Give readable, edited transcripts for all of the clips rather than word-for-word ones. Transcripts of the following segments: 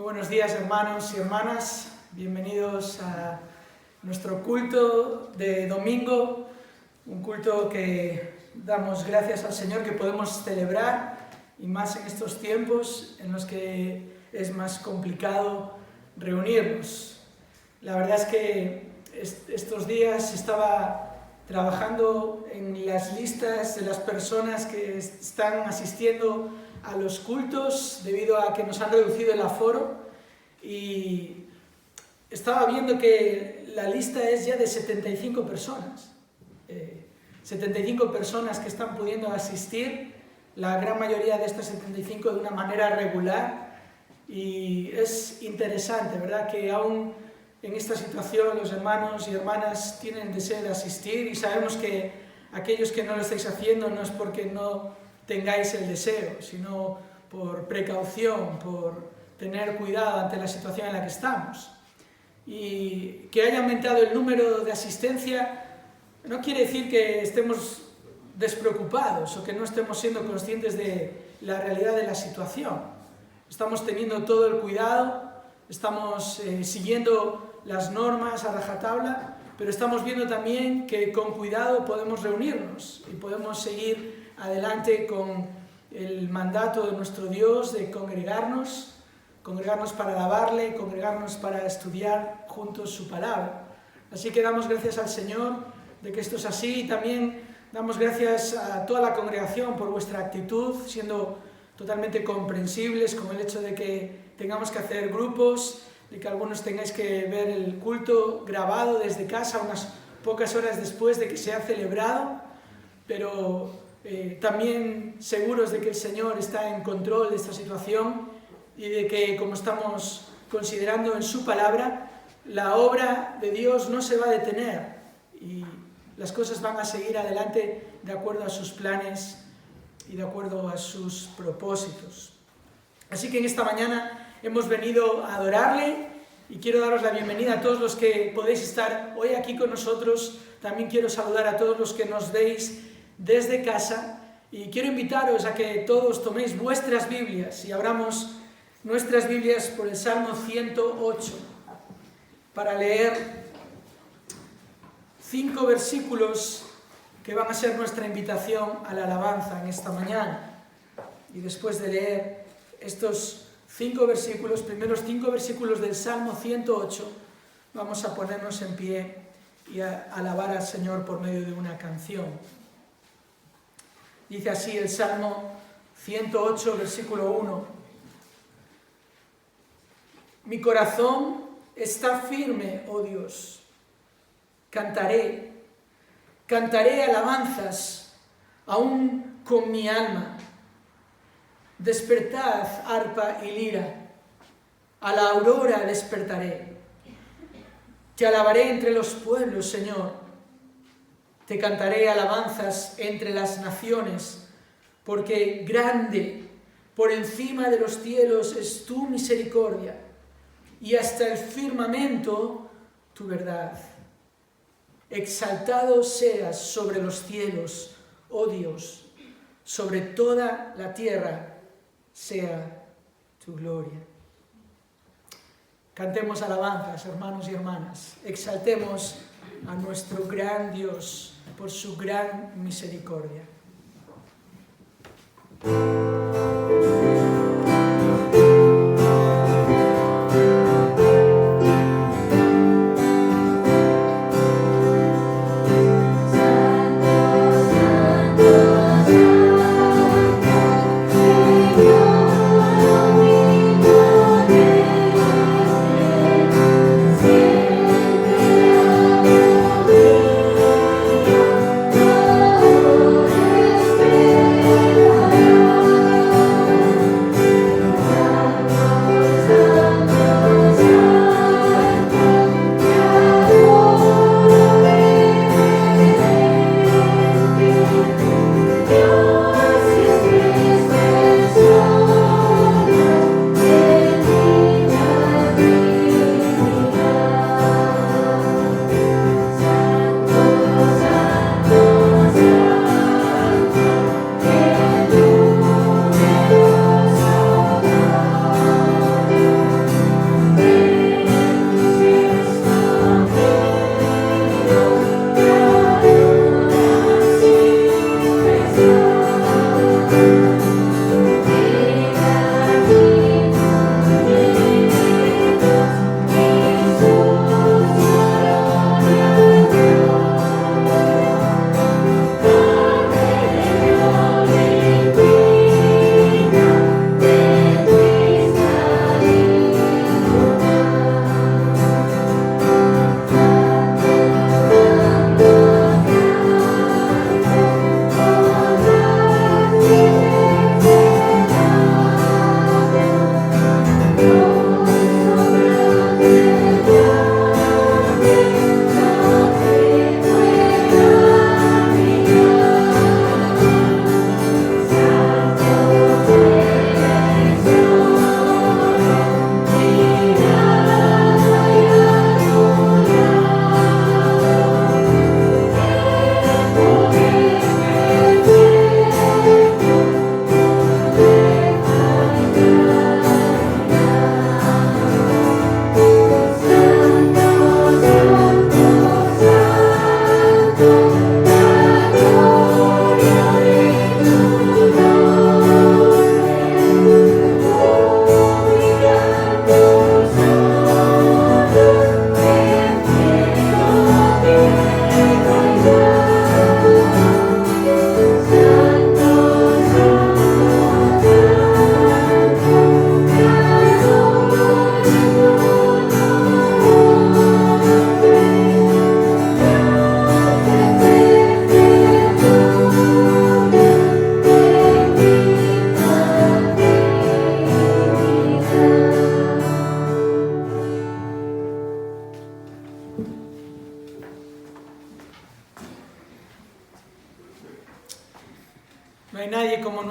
buenos días, hermanos y hermanas. Bienvenidos a nuestro culto de domingo, un culto que damos gracias al Señor que podemos celebrar, y más en estos tiempos en los que es más complicado reunirnos. La verdad es que estos días estaba trabajando en las listas de las personas que están asistiendo a los cultos debido a que nos han reducido el aforo, y estaba viendo que la lista es ya de 75 personas. 75 personas que están pudiendo asistir, la gran mayoría de estas 75 de una manera regular, y es interesante, ¿verdad?, que aún en esta situación los hermanos y hermanas tienen deseo de asistir, y sabemos que aquellos que no lo estáis haciendo no es porque no tengáis el deseo, sino por precaución, por tener cuidado ante la situación en la que estamos. Y que haya aumentado el número de asistencia no quiere decir que estemos despreocupados o que no estemos siendo conscientes de la realidad de la situación. Estamos teniendo todo el cuidado, estamos siguiendo las normas a rajatabla, pero estamos viendo también que con cuidado podemos reunirnos y podemos seguir adelante con el mandato de nuestro Dios de congregarnos para alabarle, congregarnos para estudiar juntos su palabra. Así que damos gracias al Señor de que esto es así, y también damos gracias a toda la congregación por vuestra actitud, siendo totalmente comprensibles con el hecho de que tengamos que hacer grupos, de que algunos tengáis que ver el culto grabado desde casa unas pocas horas después de que se ha celebrado, pero también seguros de que el Señor está en control de esta situación y de que, como estamos considerando en su palabra, la obra de Dios no se va a detener y las cosas van a seguir adelante de acuerdo a sus planes y de acuerdo a sus propósitos. Así que en esta mañana hemos venido a adorarle, y quiero daros la bienvenida a todos los que podéis estar hoy aquí con nosotros. También quiero saludar a todos los que nos veis desde casa, y quiero invitaros a que todos toméis vuestras Biblias y abramos nuestras Biblias por el Salmo 108 para leer 5 versículos que van a ser nuestra invitación a la alabanza en esta mañana. Y después de leer estos 5 versículos, primeros 5 versículos del Salmo 108, vamos a ponernos en pie y a alabar al Señor por medio de una canción. Dice así el Salmo 108, versículo 1. Mi corazón está firme, oh Dios. Cantaré alabanzas, aún con mi alma. Despertad, arpa y lira, a la aurora despertaré. Te alabaré entre los pueblos, Señor. Te cantaré alabanzas entre las naciones, porque grande, por encima de los cielos es tu misericordia, y hasta el firmamento tu verdad. Exaltado seas sobre los cielos, oh Dios, sobre toda la tierra sea tu gloria. Cantemos alabanzas, hermanos y hermanas. Exaltemos a nuestro gran Dios por su gran misericordia. Oh,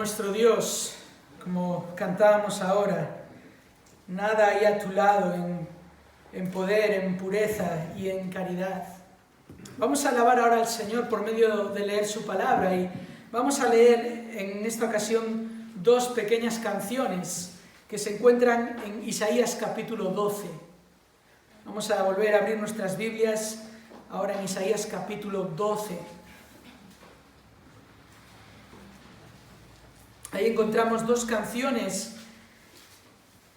nuestro Dios, como cantábamos ahora, nada hay a tu lado en poder, en pureza y en caridad. Vamos a alabar ahora al Señor por medio de leer su palabra y vamos a leer en esta ocasión dos pequeñas canciones que se encuentran en Isaías capítulo 12. Vamos a volver a abrir nuestras Biblias ahora en Isaías capítulo 12. Ahí encontramos dos canciones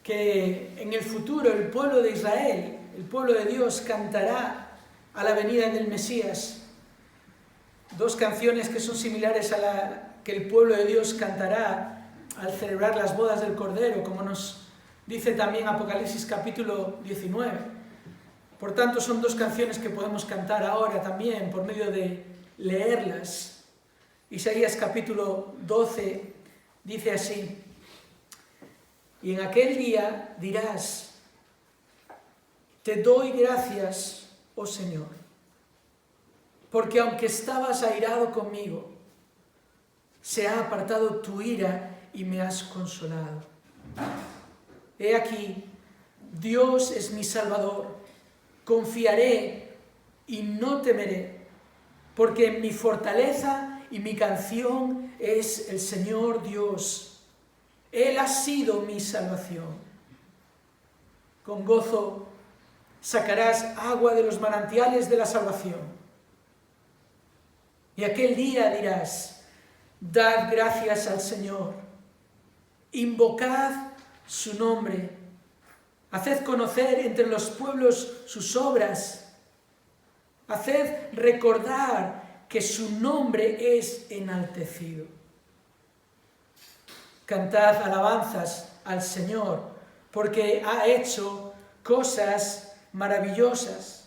que en el futuro el pueblo de Israel, el pueblo de Dios, cantará a la venida del Mesías. Dos canciones que son similares a la que el pueblo de Dios cantará al celebrar las bodas del Cordero, como nos dice también Apocalipsis capítulo 19. Por tanto, son dos canciones que podemos cantar ahora también por medio de leerlas. Isaías capítulo 12 dice así: y en aquel día dirás, te doy gracias, oh Señor, porque aunque estabas airado conmigo, se ha apartado tu ira y me has consolado. He aquí, Dios es mi Salvador, confiaré y no temeré, porque mi fortaleza y mi canción es el Señor Dios. Él ha sido mi salvación. Con gozo sacarás agua de los manantiales de la salvación. Y aquel día dirás, dad gracias al Señor, invocad su nombre, haced conocer entre los pueblos sus obras, haced recordar que su nombre es enaltecido. Cantad alabanzas al Señor, porque ha hecho cosas maravillosas.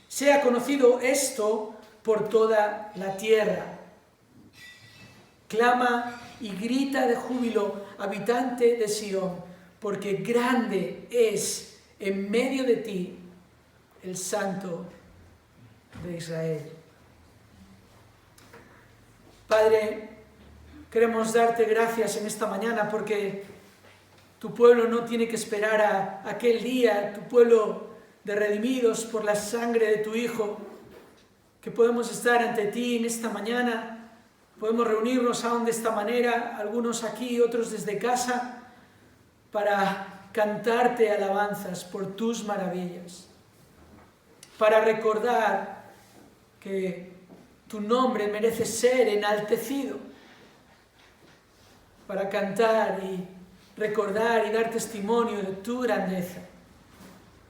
Sea conocido esto por toda la tierra. Clama y grita de júbilo, habitante de Sión, porque grande es en medio de ti el Santo de Israel. Padre, queremos darte gracias en esta mañana porque tu pueblo no tiene que esperar a aquel día, tu pueblo de redimidos por la sangre de tu Hijo, que podemos estar ante ti en esta mañana, podemos reunirnos aún de esta manera, algunos aquí, otros desde casa, para cantarte alabanzas por tus maravillas, para recordar que tu nombre merece ser enaltecido, para cantar y recordar y dar testimonio de tu grandeza,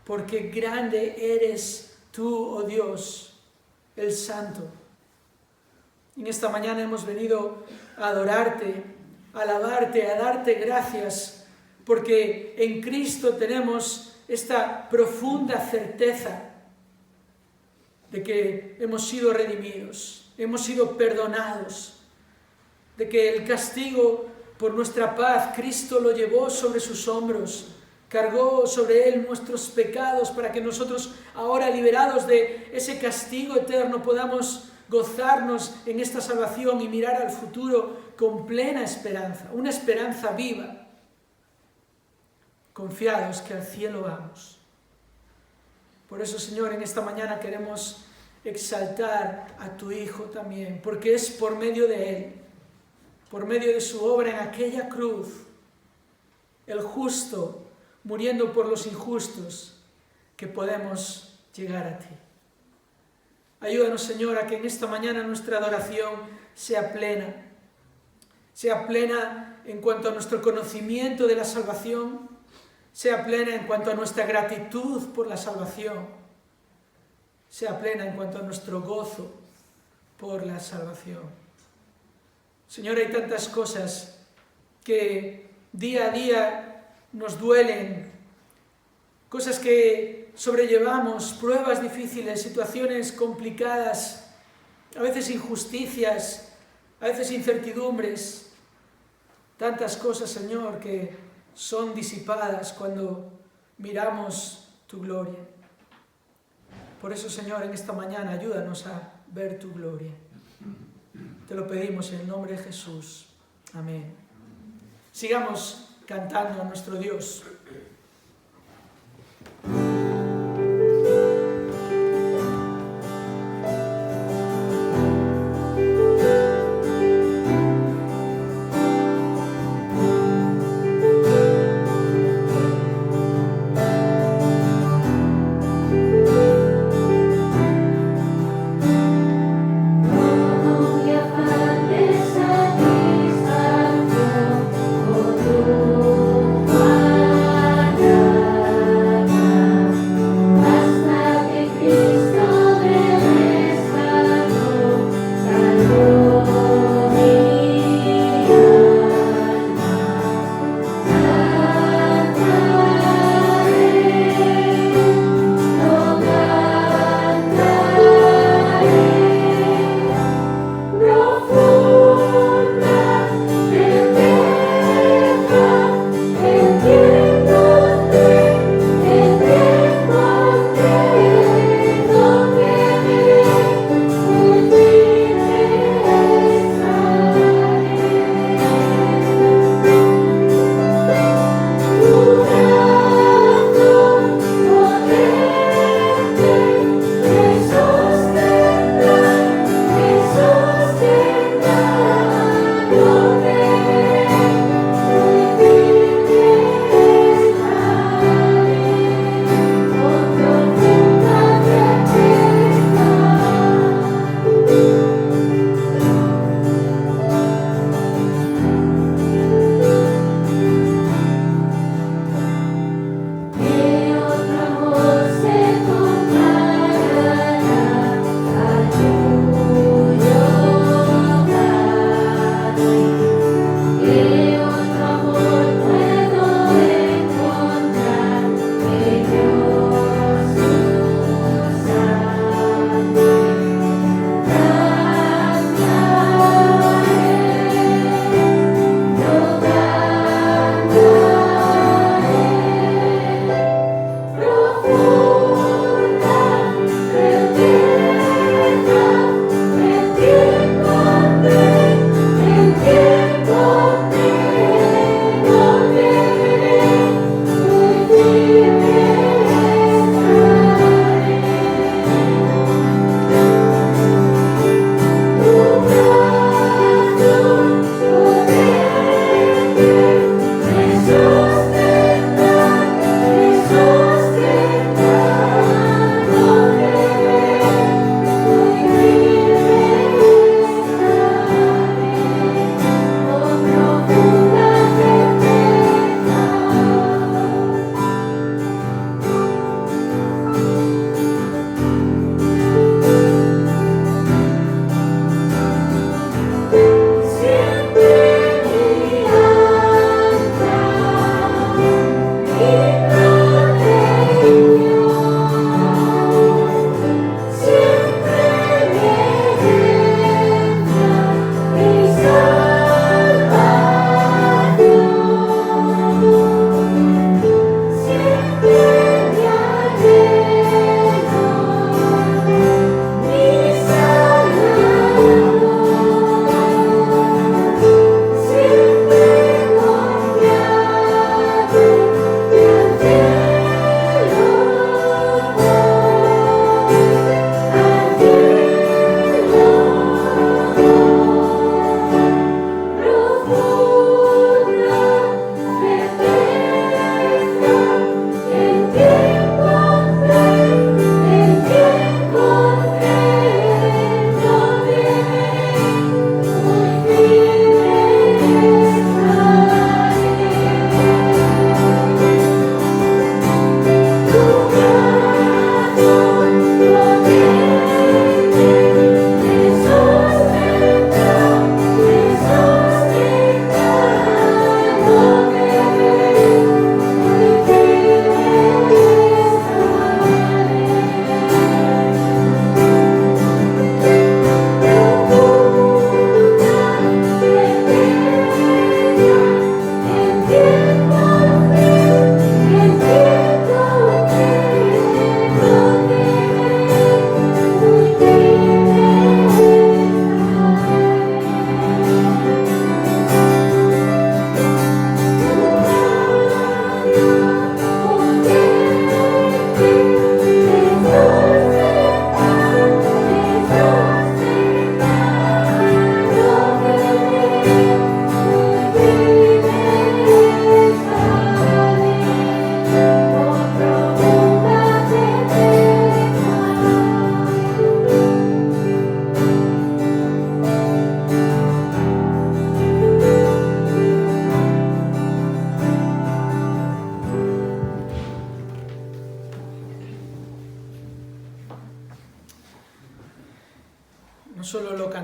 porque grande eres tú, oh Dios, el Santo. En esta mañana hemos venido a adorarte, a alabarte, a darte gracias, porque en Cristo tenemos esta profunda certeza de que hemos sido redimidos, hemos sido perdonados, de que el castigo por nuestra paz Cristo lo llevó sobre sus hombros, cargó sobre él nuestros pecados para que nosotros ahora, liberados de ese castigo eterno, podamos gozarnos en esta salvación y mirar al futuro con plena esperanza, una esperanza viva, confiados que al cielo vamos. Por eso, Señor, en esta mañana queremos exaltar a tu Hijo también, porque es por medio de Él, por medio de su obra en aquella cruz, el justo muriendo por los injustos, que podemos llegar a ti. Ayúdanos, Señor, a que en esta mañana nuestra adoración sea plena en cuanto a nuestro conocimiento de la salvación, sea plena en cuanto a nuestra gratitud por la salvación, sea plena en cuanto a nuestro gozo por la salvación. Señor, hay tantas cosas que día a día nos duelen, cosas que sobrellevamos, pruebas difíciles, situaciones complicadas, a veces injusticias, a veces incertidumbres, tantas cosas, Señor, que son disipadas cuando miramos tu gloria. Por eso, Señor, en esta mañana ayúdanos a ver tu gloria. Te lo pedimos en el nombre de Jesús. Amén. Sigamos cantando a nuestro Dios. Wow.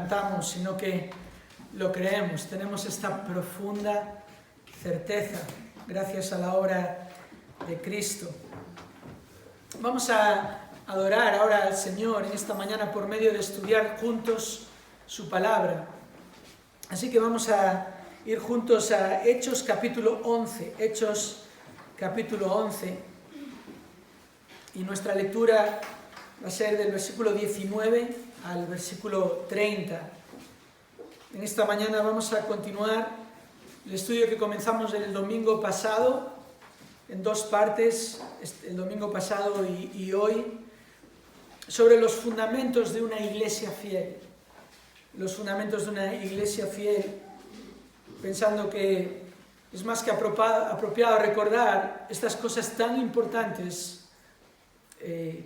cantamos, sino que lo creemos. Tenemos esta profunda certeza gracias a la obra de Cristo. Vamos a adorar ahora al Señor en esta mañana por medio de estudiar juntos su palabra. Así que vamos a ir juntos a Hechos capítulo 11. Hechos capítulo 11. Y nuestra lectura va a ser del versículo 19 al versículo 30. En esta mañana vamos a continuar el estudio que comenzamos el domingo pasado, en dos partes, el domingo pasado y hoy, sobre los fundamentos de una iglesia fiel. Los fundamentos de una iglesia fiel, pensando que es más que apropiado recordar estas cosas tan importantes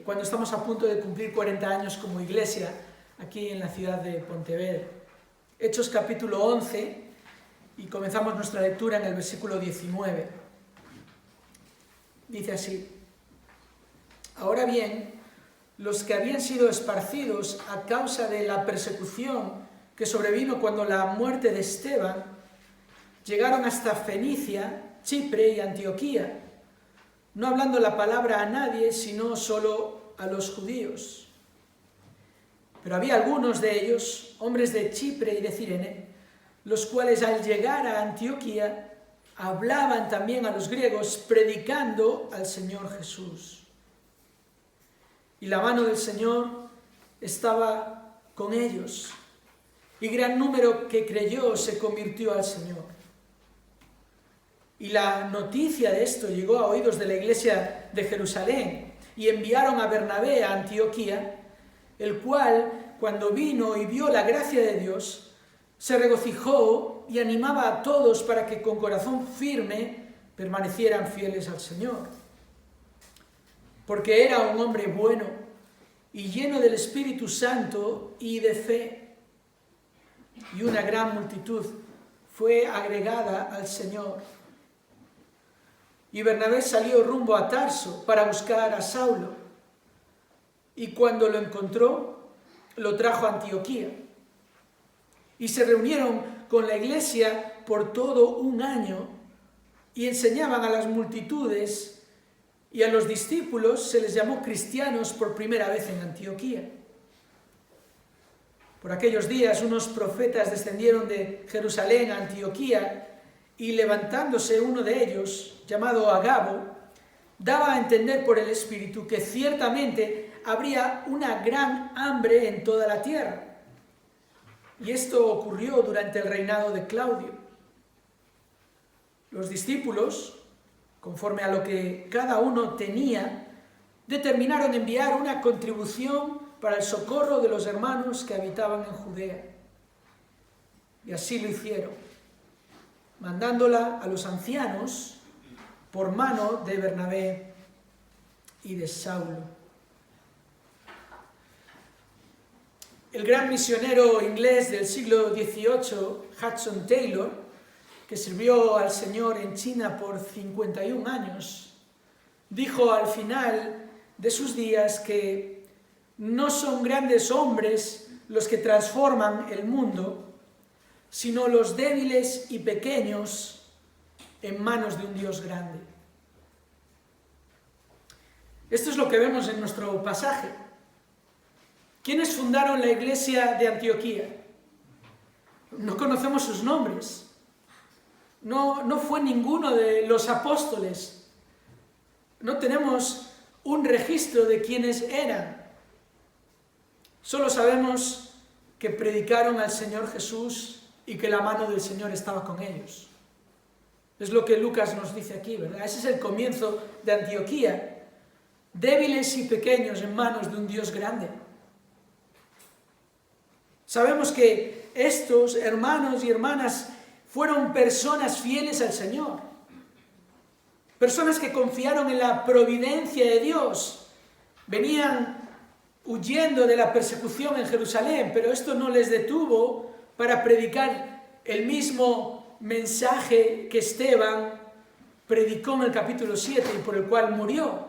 cuando estamos a punto de cumplir 40 años como iglesia aquí en la ciudad de Pontevedra. Hechos capítulo 11 y comenzamos nuestra lectura en el versículo 19. Dice así: Ahora bien, los que habían sido esparcidos a causa de la persecución que sobrevino cuando la muerte de Esteban, llegaron hasta Fenicia, Chipre y Antioquía, no hablando la palabra a nadie, sino solo a los judíos. Pero había algunos de ellos, hombres de Chipre y de Cirene, los cuales al llegar a Antioquía hablaban también a los griegos, predicando al Señor Jesús. Y la mano del Señor estaba con ellos, y gran número que creyó se convirtió al Señor. Y la noticia de esto llegó a oídos de la iglesia de Jerusalén, y enviaron a Bernabé a Antioquía, el cual, cuando vino y vio la gracia de Dios, se regocijó y animaba a todos para que con corazón firme permanecieran fieles al Señor. Porque era un hombre bueno y lleno del Espíritu Santo y de fe, y una gran multitud fue agregada al Señor. Y Bernabé salió rumbo a Tarso para buscar a Saulo, y cuando lo encontró, lo trajo a Antioquía. Y se reunieron con la iglesia por todo un año, y enseñaban a las multitudes, y a los discípulos se les llamó cristianos por primera vez en Antioquía. Por aquellos días unos profetas descendieron de Jerusalén a Antioquía, y levantándose uno de ellos, llamado Agabo, daba a entender por el Espíritu que ciertamente habría una gran hambre en toda la tierra. Y esto ocurrió durante el reinado de Claudio. Los discípulos, conforme a lo que cada uno tenía, determinaron enviar una contribución para el socorro de los hermanos que habitaban en Judea. Y así lo hicieron, mandándola a los ancianos por mano de Bernabé y de Saulo. El gran misionero inglés del siglo XVIII, Hudson Taylor, que sirvió al Señor en China por 51 años, dijo al final de sus días que no son grandes hombres los que transforman el mundo, sino los débiles y pequeños en manos de un Dios grande. Esto es lo que vemos en nuestro pasaje. ¿Quiénes fundaron la iglesia de Antioquía? No conocemos sus nombres. No fue ninguno de los apóstoles. No tenemos un registro de quiénes eran. Solo sabemos que predicaron al Señor Jesús y que la mano del Señor estaba con ellos. Es lo que Lucas nos dice aquí, ¿verdad? Ese es el comienzo de Antioquía. Débiles y pequeños en manos de un Dios grande. Sabemos que estos hermanos y hermanas fueron personas fieles al Señor. Personas que confiaron en la providencia de Dios. Venían huyendo de la persecución en Jerusalén, pero esto no les detuvo para predicar el mismo mensaje que Esteban predicó en el capítulo 7 y por el cual murió.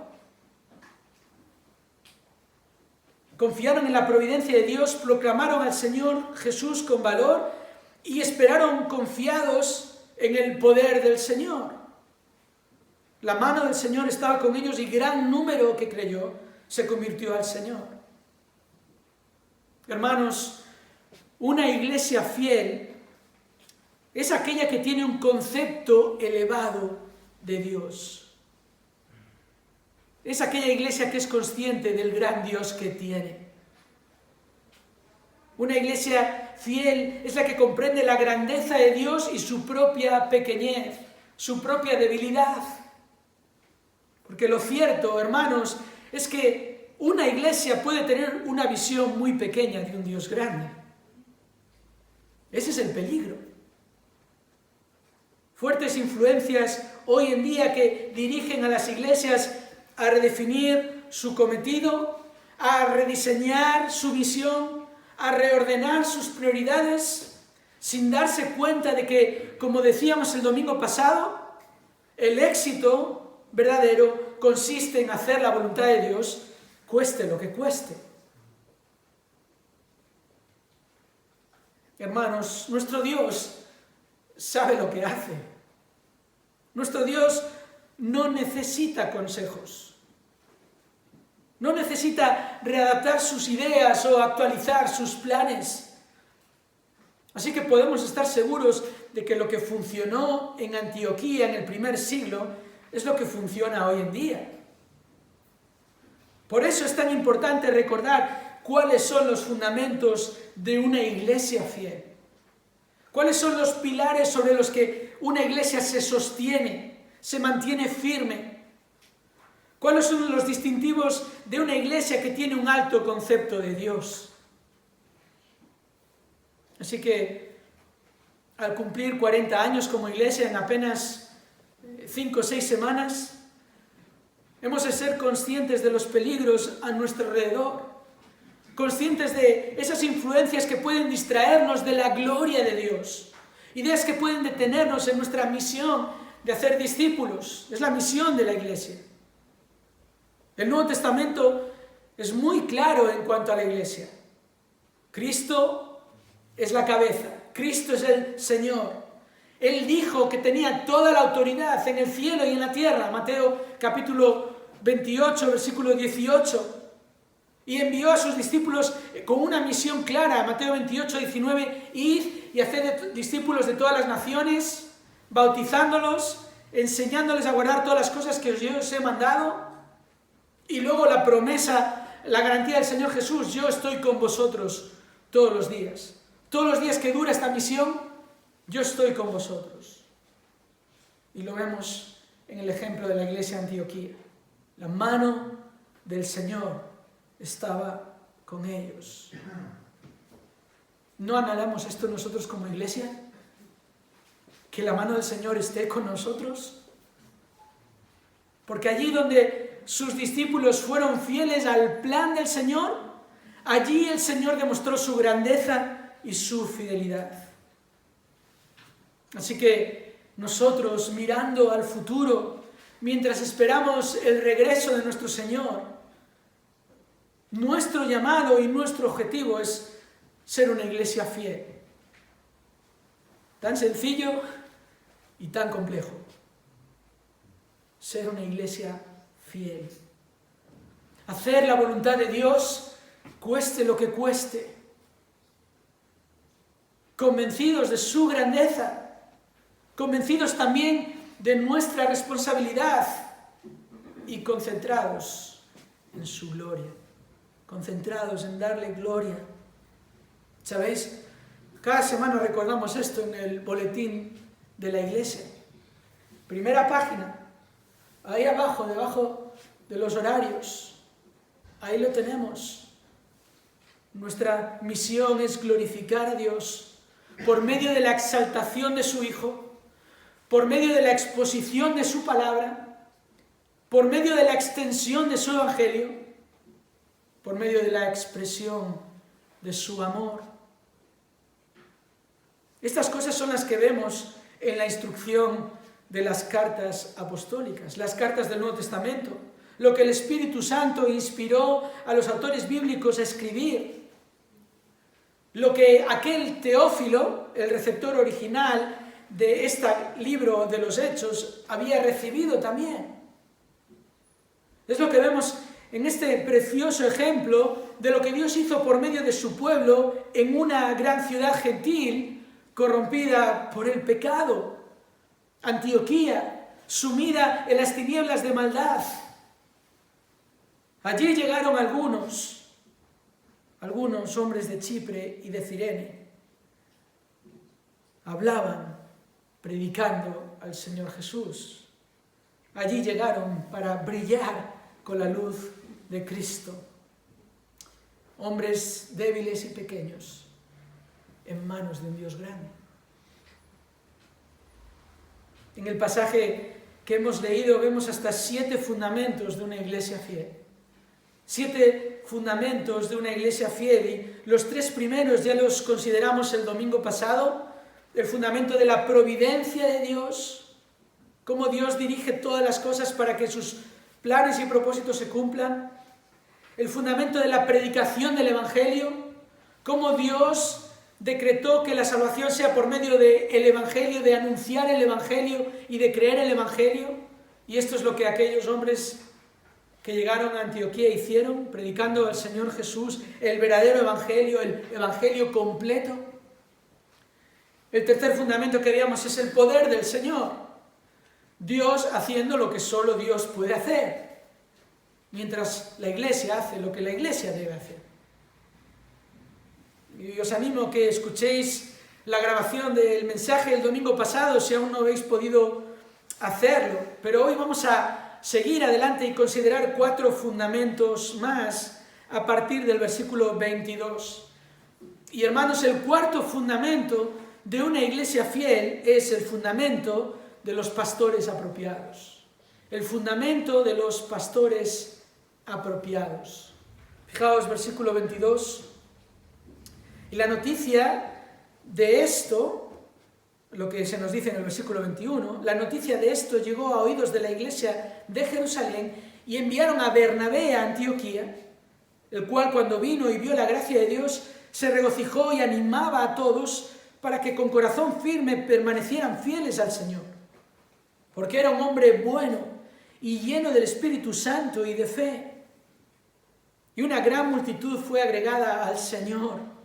confiaron en la providencia de Dios, proclamaron al Señor Jesús con valor y esperaron confiados en el poder del Señor. La mano del Señor estaba con ellos y gran número que creyó se convirtió al Señor. Hermanos, una iglesia fiel es aquella que tiene un concepto elevado de Dios. Es aquella iglesia que es consciente del gran Dios que tiene. Una iglesia fiel es la que comprende la grandeza de Dios y su propia pequeñez, su propia debilidad. Porque lo cierto, hermanos, es que una iglesia puede tener una visión muy pequeña de un Dios grande. Ese es el peligro. Fuertes influencias hoy en día que dirigen a las iglesias a redefinir su cometido, a rediseñar su visión, a reordenar sus prioridades, sin darse cuenta de que, como decíamos el domingo pasado, el éxito verdadero consiste en hacer la voluntad de Dios, cueste lo que cueste. Hermanos, nuestro Dios sabe lo que hace. Nuestro Dios no necesita consejos. No necesita readaptar sus ideas o actualizar sus planes. Así que podemos estar seguros de que lo que funcionó en Antioquía en el primer siglo es lo que funciona hoy en día. Por eso es tan importante recordar cuáles son los fundamentos de una iglesia fiel. ¿Cuáles son los pilares sobre los que una iglesia se sostiene, se mantiene firme? ¿Cuáles son los distintivos de una iglesia que tiene un alto concepto de Dios? Así que, al cumplir 40 años como iglesia en apenas 5 o 6 semanas, hemos de ser conscientes de los peligros a nuestro alrededor, conscientes de esas influencias que pueden distraernos de la gloria de Dios, ideas que pueden detenernos en nuestra misión de hacer discípulos. Es la misión de la iglesia. El Nuevo Testamento es muy claro en cuanto a la iglesia. Cristo es la cabeza, Cristo es el Señor. Él dijo que tenía toda la autoridad en el cielo y en la tierra, Mateo capítulo 28, versículo 18. Y envió a sus discípulos con una misión clara, Mateo 28, 19, id y haced discípulos de todas las naciones, bautizándolos, enseñándoles a guardar todas las cosas que yo os he mandado. Y luego la promesa, la garantía del Señor Jesús, yo estoy con vosotros todos los días. Todos los días que dura esta misión, yo estoy con vosotros. Y lo vemos en el ejemplo de la iglesia de Antioquía. La mano del Señor estaba con ellos. ¿No anhelamos esto nosotros como iglesia? ¿Que la mano del Señor esté con nosotros? Porque allí donde sus discípulos fueron fieles al plan del Señor, allí el Señor demostró su grandeza y su fidelidad. Así que nosotros, mirando al futuro, mientras esperamos el regreso de nuestro Señor, nuestro llamado y nuestro objetivo es ser una iglesia fiel. Tan sencillo y tan complejo. Ser una iglesia fiel. Hacer la voluntad de Dios, cueste lo que cueste. Convencidos de su grandeza, convencidos también de nuestra responsabilidad y concentrados en su gloria, concentrados en darle gloria. ¿Sabéis? Cada semana recordamos esto en el boletín de la iglesia. Primera página, ahí abajo, debajo de los horarios, ahí lo tenemos. Nuestra misión es glorificar a Dios por medio de la exaltación de su Hijo, por medio de la exposición de su palabra, por medio de la extensión de su evangelio, por medio de la expresión de su amor. Estas cosas son las que vemos en la instrucción de las cartas apostólicas, las cartas del Nuevo Testamento, lo que el Espíritu Santo inspiró a los autores bíblicos a escribir, lo que aquel Teófilo, el receptor original de este libro de los Hechos, había recibido también. Es lo que vemos en este precioso ejemplo de lo que Dios hizo por medio de su pueblo en una gran ciudad gentil corrompida por el pecado, Antioquía, sumida en las tinieblas de maldad. Allí llegaron algunos hombres de Chipre y de Cirene. Hablaban, predicando al Señor Jesús. Allí llegaron para brillar con la luz de Cristo. Hombres débiles y pequeños en manos de un Dios grande. En el pasaje que hemos leído vemos hasta 7 fundamentos de una iglesia fiel. 7 fundamentos de una iglesia fiel, y los 3 primeros ya los consideramos el domingo pasado. El fundamento de la providencia de Dios, cómo Dios dirige todas las cosas para que sus planes y propósitos se cumplan. El fundamento de la predicación del Evangelio, cómo Dios decretó que la salvación sea por medio del Evangelio, de anunciar el Evangelio y de creer el Evangelio. Y esto es lo que aquellos hombres que llegaron a Antioquía hicieron, predicando al Señor Jesús, el verdadero Evangelio, el Evangelio completo. El tercer fundamento que veamos es el poder del Señor. Dios haciendo lo que solo Dios puede hacer, mientras la iglesia hace lo que la iglesia debe hacer. Y os animo a que escuchéis la grabación del mensaje del domingo pasado, si aún no habéis podido hacerlo. Pero hoy vamos a seguir adelante y considerar 4 fundamentos más a partir del versículo 22. Y hermanos, el cuarto fundamento de una iglesia fiel es el fundamento de los pastores apropiados. El fundamento de los pastores apropiados. Fijaos, versículo 22. Y la noticia de esto, lo que se nos dice en el versículo 21, la noticia de esto llegó a oídos de la iglesia de Jerusalén y enviaron a Bernabé a Antioquía, el cual cuando vino y vio la gracia de Dios, se regocijó y animaba a todos para que con corazón firme permanecieran fieles al Señor. Porque era un hombre bueno y lleno del Espíritu Santo y de fe. Y una gran multitud fue agregada al Señor.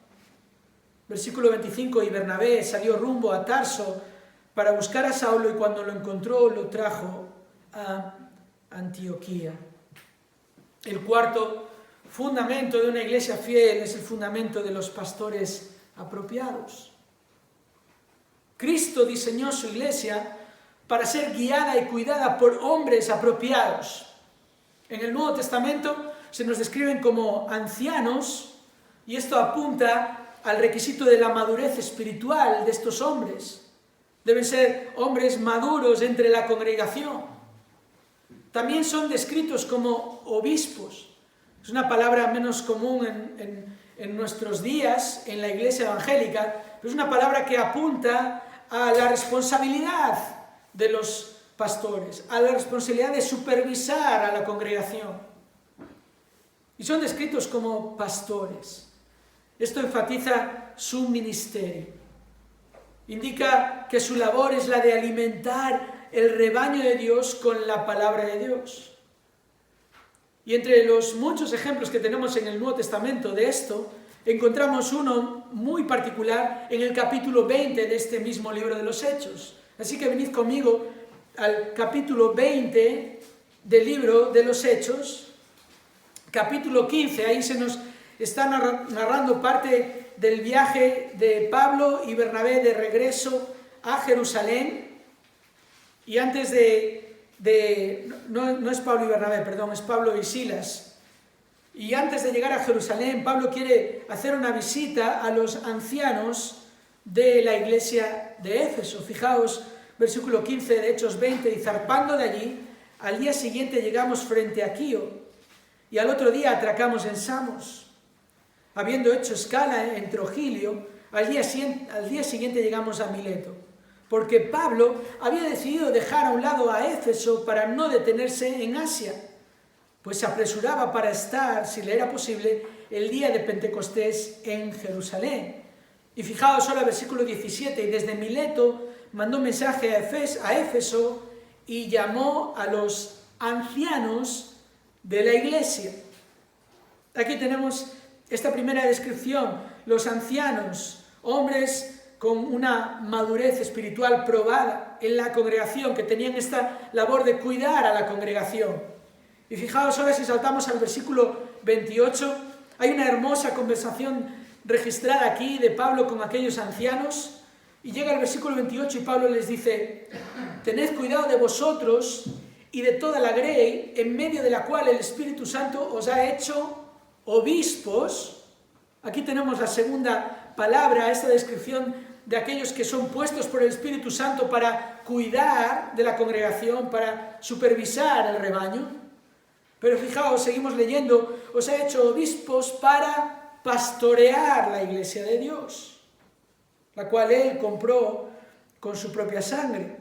Versículo 25, y Bernabé salió rumbo a Tarso para buscar a Saulo, y cuando lo encontró lo trajo a Antioquía. El cuarto fundamento de una iglesia fiel es el fundamento de los pastores apropiados. Cristo diseñó su iglesia para ser guiada y cuidada por hombres apropiados. En el Nuevo Testamento se nos describen como ancianos, y esto apunta al requisito de la madurez espiritual de estos hombres. Deben ser hombres maduros entre la congregación. También son descritos como obispos. Es una palabra menos común en nuestros días en la iglesia evangélica, pero es una palabra que apunta a la responsabilidad de los pastores, a la responsabilidad de supervisar a la congregación. Y son descritos como pastores. Esto enfatiza su ministerio. Indica que su labor es la de alimentar el rebaño de Dios con la palabra de Dios. Y entre los muchos ejemplos que tenemos en el Nuevo Testamento de esto, encontramos uno muy particular en el capítulo 20 de este mismo libro de los Hechos. Así que venid conmigo al capítulo 20 del libro de los Hechos, capítulo 15, ahí se nos está narrando parte del viaje de Pablo y Bernabé de regreso a Jerusalén. Y antes no es Pablo y Bernabé, perdón, es Pablo y Silas. Y antes de llegar a Jerusalén, Pablo quiere hacer una visita a los ancianos de la iglesia de Éfeso. Fijaos, versículo 15 de Hechos 20, y zarpando de allí, al día siguiente llegamos frente a Quío, y al otro día atracamos en Samos. Habiendo hecho escala en Trogilio, al día siguiente llegamos a Mileto, porque Pablo había decidido dejar a un lado a Éfeso para no detenerse en Asia. pues se apresuraba para estar, si le era posible, el día de Pentecostés en Jerusalén. Y fijaos ahora el versículo 17, y desde Mileto mandó mensaje a Éfeso y llamó a los ancianos de la iglesia. Aquí tenemos esta primera descripción, los ancianos, hombres con una madurez espiritual probada en la congregación, que tenían esta labor de cuidar a la congregación. Y fijaos ahora, si saltamos al versículo 28, hay una hermosa conversación registrada aquí de Pablo con aquellos ancianos, y llega el versículo 28 y Pablo les dice: tened cuidado de vosotros y de toda la grey en medio de la cual el Espíritu Santo os ha hecho obispos. Aquí tenemos la segunda palabra, esta descripción de aquellos que son puestos por el Espíritu Santo para cuidar de la congregación, para supervisar el rebaño. Pero fijaos, seguimos leyendo: os ha hecho obispos para pastorear la iglesia de Dios, la cual él compró con su propia sangre.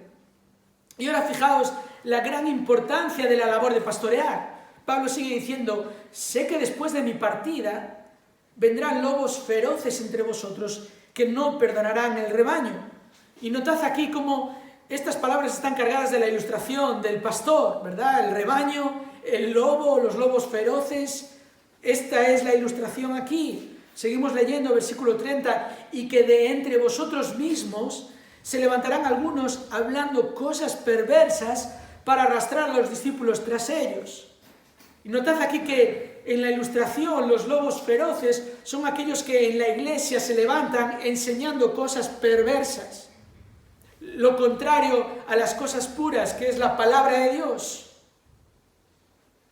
Y ahora fijaos la gran importancia de la labor de pastorear. Pablo sigue diciendo: sé que después de mi partida vendrán lobos feroces entre vosotros que no perdonarán el rebaño. Y notad aquí cómo estas palabras están cargadas de la ilustración del pastor, ¿verdad? El rebaño, el lobo, los lobos feroces. Esta es la ilustración aquí. Seguimos leyendo versículo 30, y que de entre vosotros mismos se levantarán algunos hablando cosas perversas para arrastrar a los discípulos tras ellos. Y notad aquí que en la ilustración los lobos feroces son aquellos que en la iglesia se levantan enseñando cosas perversas, lo contrario a las cosas puras, que es la palabra de Dios.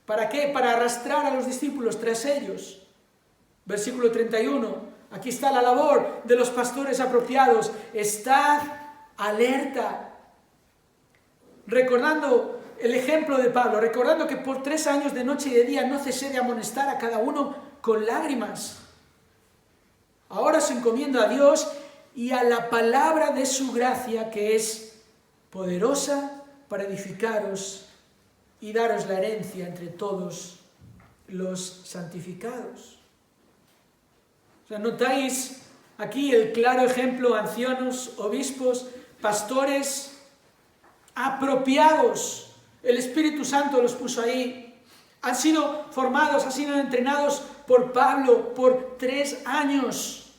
¿Para qué? Para arrastrar a los discípulos tras ellos. Versículo 31, aquí está la labor de los pastores apropiados: estad alerta. Recordando el ejemplo de Pablo, recordando que por 3 años de noche y de día no cesé de amonestar a cada uno con lágrimas. Ahora os encomiendo a Dios y a la palabra de su gracia, que es poderosa para edificaros y daros la herencia entre todos los santificados. O sea, notáis aquí el claro ejemplo: ancianos, obispos, pastores apropiados. El Espíritu Santo los puso ahí. Han sido formados, han sido entrenados por Pablo por 3 años.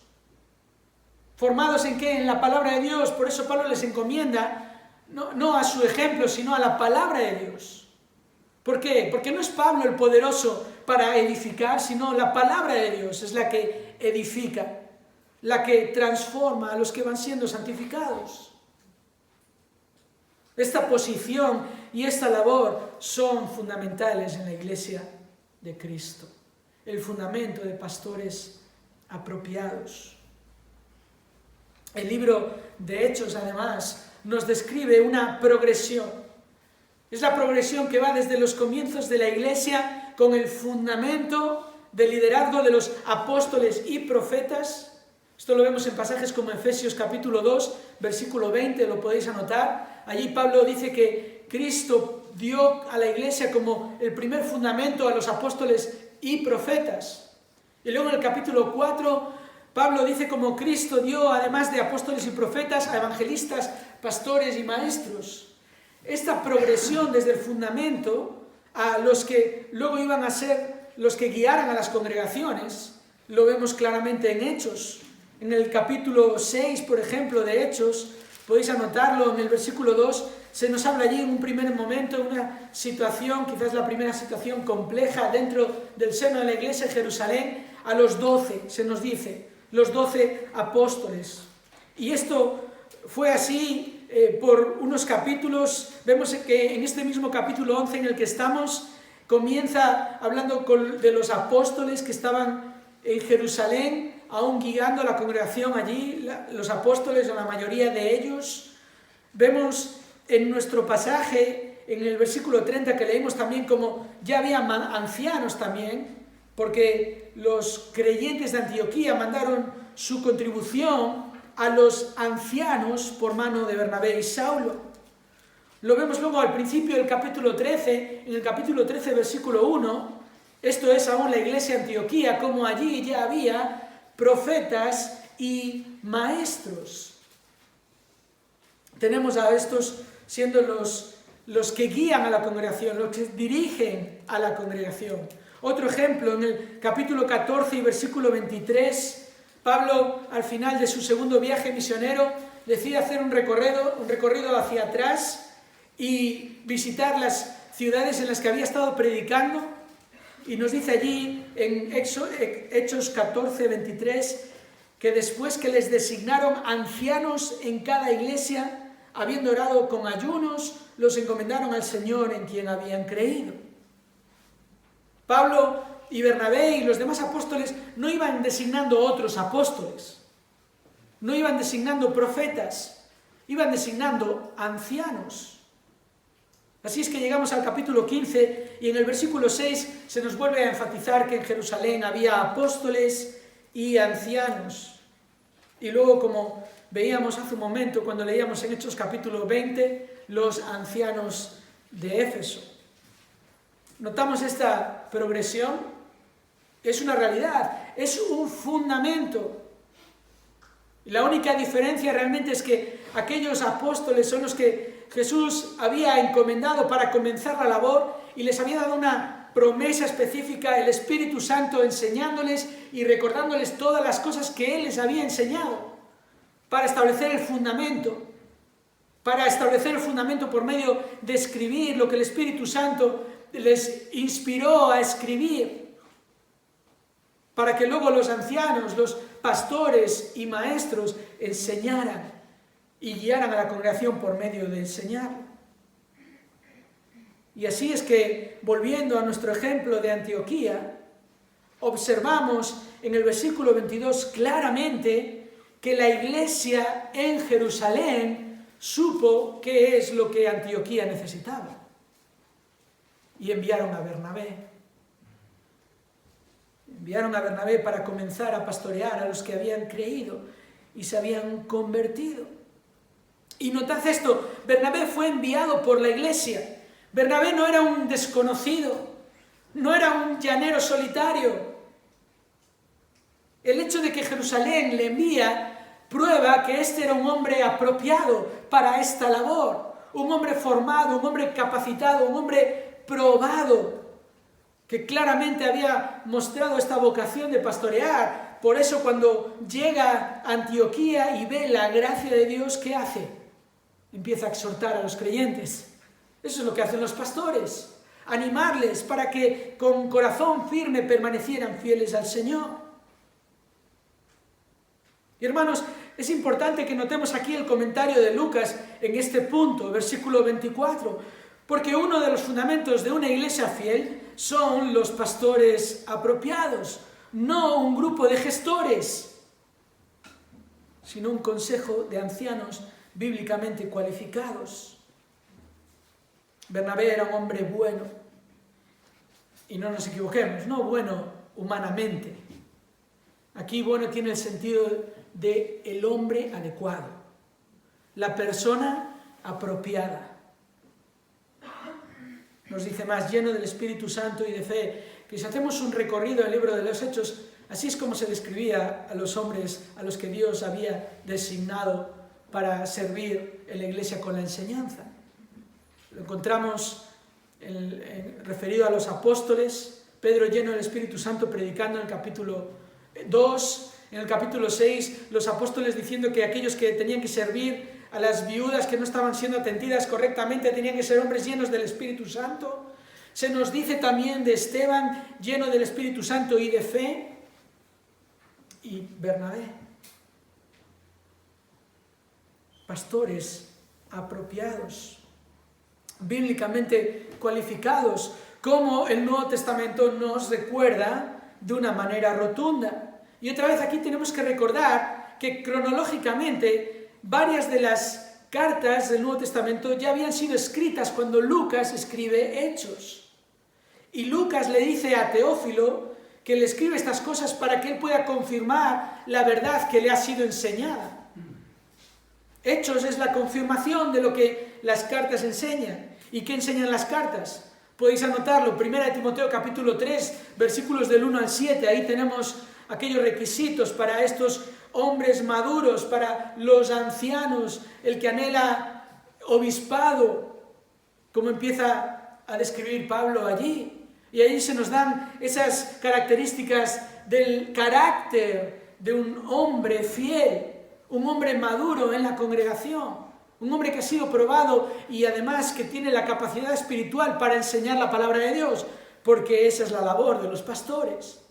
¿Formados en qué? En la palabra de Dios. Por eso Pablo les encomienda no a su ejemplo, sino a la palabra de Dios. ¿Por qué? Porque no es Pablo el poderoso para edificar, sino la palabra de Dios es la que edifica, la que transforma a los que van siendo santificados. Esta posición y esta labor son fundamentales en la iglesia de Cristo. El fundamento de pastores apropiados. El libro de Hechos, además, nos describe una progresión. Es la progresión que va desde los comienzos de la iglesia con el fundamento del liderazgo de los apóstoles y profetas. Esto lo vemos en pasajes como Efesios capítulo 2, versículo 20, lo podéis anotar. Allí Pablo dice que Cristo dio a la iglesia como el primer fundamento a los apóstoles y profetas. Y luego en el capítulo 4, Pablo dice como Cristo dio, además de apóstoles y profetas, a evangelistas, pastores y maestros. Esta progresión desde el fundamento a los que luego iban a ser los que guiaran a las congregaciones, lo vemos claramente en Hechos. En el capítulo 6, por ejemplo, de Hechos, podéis anotarlo en el versículo 2, se nos habla allí en un primer momento de una situación, quizás la primera situación compleja dentro del seno de la iglesia de Jerusalén, a los 12, se nos dice, los 12 apóstoles. Y esto fue así por unos capítulos. Vemos que en este mismo capítulo 11 en el que estamos, comienza hablando de los apóstoles que estaban en Jerusalén, aún guiando a la congregación allí, los apóstoles o la mayoría de ellos. Vemos en nuestro pasaje, en el versículo 30 que leímos también, como ya había ancianos también, porque los creyentes de Antioquía mandaron su contribución a los ancianos por mano de Bernabé y Saulo. Lo vemos luego al principio del capítulo 13, en el capítulo 13, versículo 1, esto es aún la iglesia de Antioquía, como allí ya había profetas y maestros. Tenemos a estos siendo los que guían a la congregación, los que dirigen a la congregación. Otro ejemplo, en el capítulo 14 y versículo 23, Pablo, al final de su segundo viaje misionero, decide hacer un recorrido hacia atrás y visitar las ciudades en las que había estado predicando. Y nos dice allí, en Hechos 14, 23, que después que les designaron ancianos en cada iglesia, habiendo orado con ayunos, los encomendaron al Señor en quien habían creído. Pablo y Bernabé y los demás apóstoles no iban designando otros apóstoles, no iban designando profetas, iban designando ancianos. Así es que llegamos al capítulo 15 y en el versículo 6 se nos vuelve a enfatizar que en Jerusalén había apóstoles y ancianos. Y luego, como veíamos hace un momento cuando leíamos en Hechos capítulo 20, los ancianos de Éfeso. ¿Notamos esta progresión? Es una realidad, es un fundamento. Y la única diferencia realmente es que aquellos apóstoles son los que Jesús había encomendado para comenzar la labor y les había dado una promesa específica, el Espíritu Santo enseñándoles y recordándoles todas las cosas que Él les había enseñado para establecer el fundamento. Para establecer el fundamento por medio de escribir lo que el Espíritu Santo les inspiró a escribir, para que luego los ancianos, los pastores y maestros enseñaran y guiaran a la congregación por medio de enseñar. Y así es que, volviendo a nuestro ejemplo de Antioquía, observamos en el versículo 22 claramente que la iglesia en Jerusalén supo qué es lo que Antioquía necesitaba. Y enviaron a Bernabé. Enviaron a Bernabé para comenzar a pastorear a los que habían creído y se habían convertido. Y notad esto, Bernabé fue enviado por la iglesia. Bernabé no era un desconocido, no era un llanero solitario. El hecho de que Jerusalén le envía prueba que este era un hombre apropiado para esta labor, un hombre formado, un hombre capacitado, un hombre probado, que claramente había mostrado esta vocación de pastorear. Por eso cuando llega a Antioquía y ve la gracia de Dios, ¿qué hace? Empieza a exhortar a los creyentes. Eso es lo que hacen los pastores, animarles para que con corazón firme permanecieran fieles al Señor. Y hermanos, es importante que notemos aquí el comentario de Lucas en este punto, versículo 24, porque uno de los fundamentos de una iglesia fiel son los pastores apropiados, no un grupo de gestores, sino un consejo de ancianos bíblicamente cualificados. Bernabé era un hombre bueno, y no nos equivoquemos, no bueno humanamente. Aquí bueno tiene el sentido de el hombre adecuado, la persona apropiada. Nos dice más, lleno del Espíritu Santo y de fe, que si hacemos un recorrido en el libro de los Hechos, así es como se describía a los hombres a los que Dios había designado para servir en la iglesia con la enseñanza. Lo encontramos referido a los apóstoles, Pedro lleno del Espíritu Santo predicando en el capítulo 2, en el capítulo 6, los apóstoles diciendo que aquellos que tenían que servir a las viudas que no estaban siendo atendidas correctamente tenían que ser hombres llenos del Espíritu Santo. Se nos dice también de Esteban lleno del Espíritu Santo y de fe, y Bernabé. Pastores apropiados, bíblicamente cualificados, como el Nuevo Testamento nos recuerda de una manera rotunda. Y otra vez aquí tenemos que recordar que cronológicamente varias de las cartas del Nuevo Testamento ya habían sido escritas cuando Lucas escribe Hechos. Y Lucas le dice a Teófilo que le escribe estas cosas para que él pueda confirmar la verdad que le ha sido enseñada. Hechos es la confirmación de lo que las cartas enseñan. ¿Y qué enseñan las cartas? Podéis anotarlo, 1 Timoteo capítulo 3, versículos del 1 al 7, ahí tenemos aquellos requisitos para estos hombres maduros, para los ancianos, el que anhela obispado, como empieza a describir Pablo allí. Y ahí se nos dan esas características del carácter de un hombre fiel, un hombre maduro en la congregación. Un hombre que ha sido probado y además que tiene la capacidad espiritual para enseñar la palabra de Dios, porque esa es la labor de los pastores.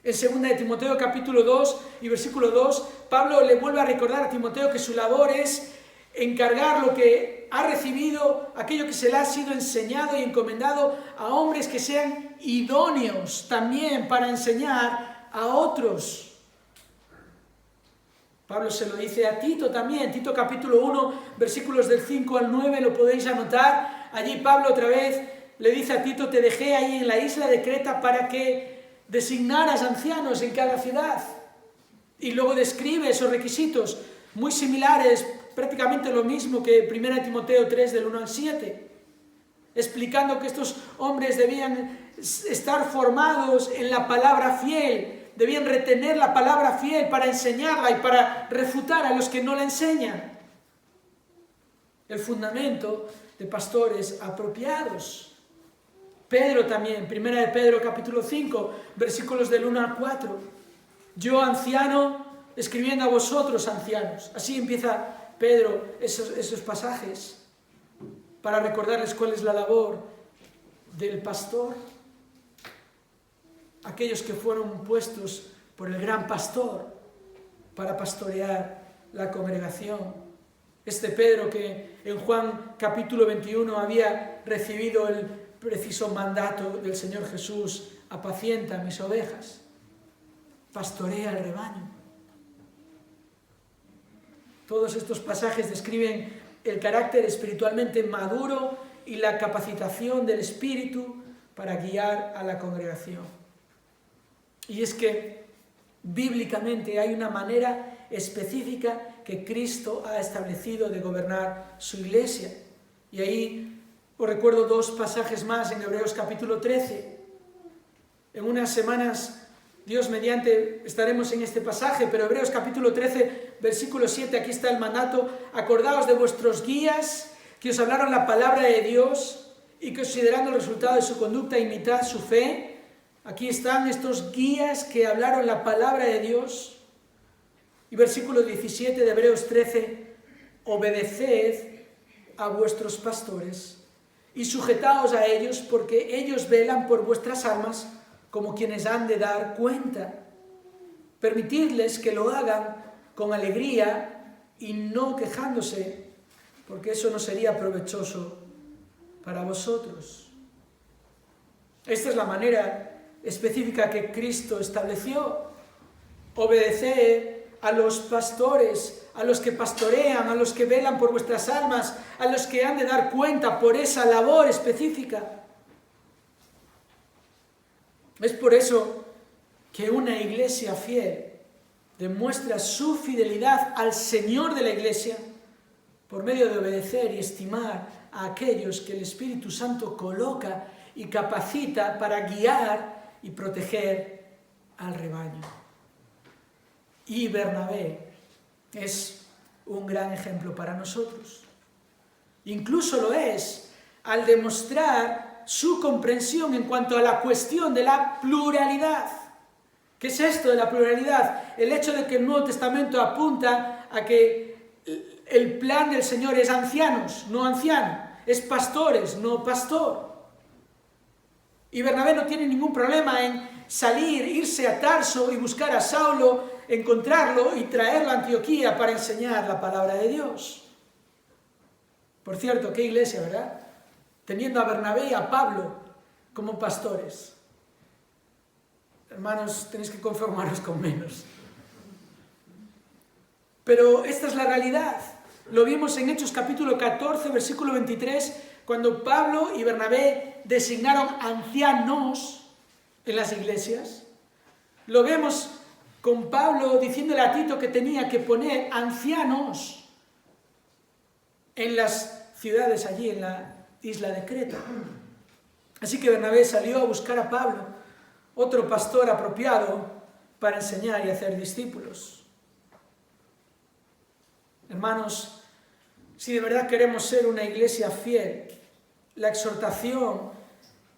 En 2 Timoteo capítulo 2 y versículo 2, Pablo le vuelve a recordar a Timoteo que su labor es encargar lo que ha recibido, aquello que se le ha sido enseñado y encomendado a hombres que sean idóneos también para enseñar a otros. Pablo se lo dice a Tito también, Tito capítulo 1, versículos del 5 al 9, lo podéis anotar. Allí Pablo otra vez le dice a Tito, te dejé ahí en la isla de Creta para que designaras ancianos en cada ciudad. Y luego describe esos requisitos muy similares, prácticamente lo mismo que 1 Timoteo 3 del 1 al 7, explicando que estos hombres debían estar formados en la palabra fiel, debían retener la palabra fiel para enseñarla y para refutar a los que no la enseñan. El fundamento de pastores apropiados. Pedro también, 1 de Pedro capítulo 5, versículos del 1 al 4. Yo anciano, escribiendo a vosotros ancianos. Así empieza Pedro esos pasajes para recordarles cuál es la labor del pastor. Aquellos que fueron puestos por el gran pastor para pastorear la congregación. Este Pedro que en Juan capítulo 21 había recibido el preciso mandato del Señor Jesús, apacienta mis ovejas, pastorea el rebaño. Todos estos pasajes describen el carácter espiritualmente maduro y la capacitación del Espíritu para guiar a la congregación. Y es que bíblicamente hay una manera específica que Cristo ha establecido de gobernar su iglesia. Y ahí os recuerdo dos pasajes más en Hebreos capítulo 13. En unas semanas, Dios mediante, estaremos en este pasaje, pero Hebreos capítulo 13, versículo 7, aquí está el mandato: acordaos de vuestros guías, que os hablaron la palabra de Dios y considerando el resultado de su conducta, imitad su fe. Aquí están estos guías que hablaron la palabra de Dios. Y versículo 17 de Hebreos 13, obedeced a vuestros pastores y sujetaos a ellos, porque ellos velan por vuestras almas como quienes han de dar cuenta. Permitidles que lo hagan con alegría y no quejándose, porque eso no sería provechoso para vosotros. Esta es la manera específica que Cristo estableció. Obedecer a los pastores, a los que pastorean, a los que velan por vuestras almas, a los que han de dar cuenta por esa labor específica. Es por eso que una iglesia fiel demuestra su fidelidad al Señor de la iglesia por medio de obedecer y estimar a aquellos que el Espíritu Santo coloca y capacita para guiar y proteger al rebaño. Y Bernabé es un gran ejemplo para nosotros. Incluso lo es al demostrar su comprensión en cuanto a la cuestión de la pluralidad. ¿Qué es esto de la pluralidad? El hecho de que el Nuevo Testamento apunta a que el plan del Señor es ancianos, no anciano, es pastores, no pastor. Y Bernabé no tiene ningún problema en salir, irse a Tarso y buscar a Saulo, encontrarlo y traerlo a Antioquía para enseñar la palabra de Dios. Por cierto, qué iglesia, ¿verdad? Teniendo a Bernabé y a Pablo como pastores. Hermanos, tenéis que conformaros con menos. Pero esta es la realidad. Lo vimos en Hechos capítulo 14, versículo 23, cuando Pablo y Bernabé designaron ancianos en las iglesias. Lo vemos con Pablo diciéndole a Tito que tenía que poner ancianos en las ciudades allí, en la isla de Creta. Así que Bernabé salió a buscar a Pablo, otro pastor apropiado para enseñar y hacer discípulos. Hermanos, si de verdad queremos ser una iglesia fiel, la exhortación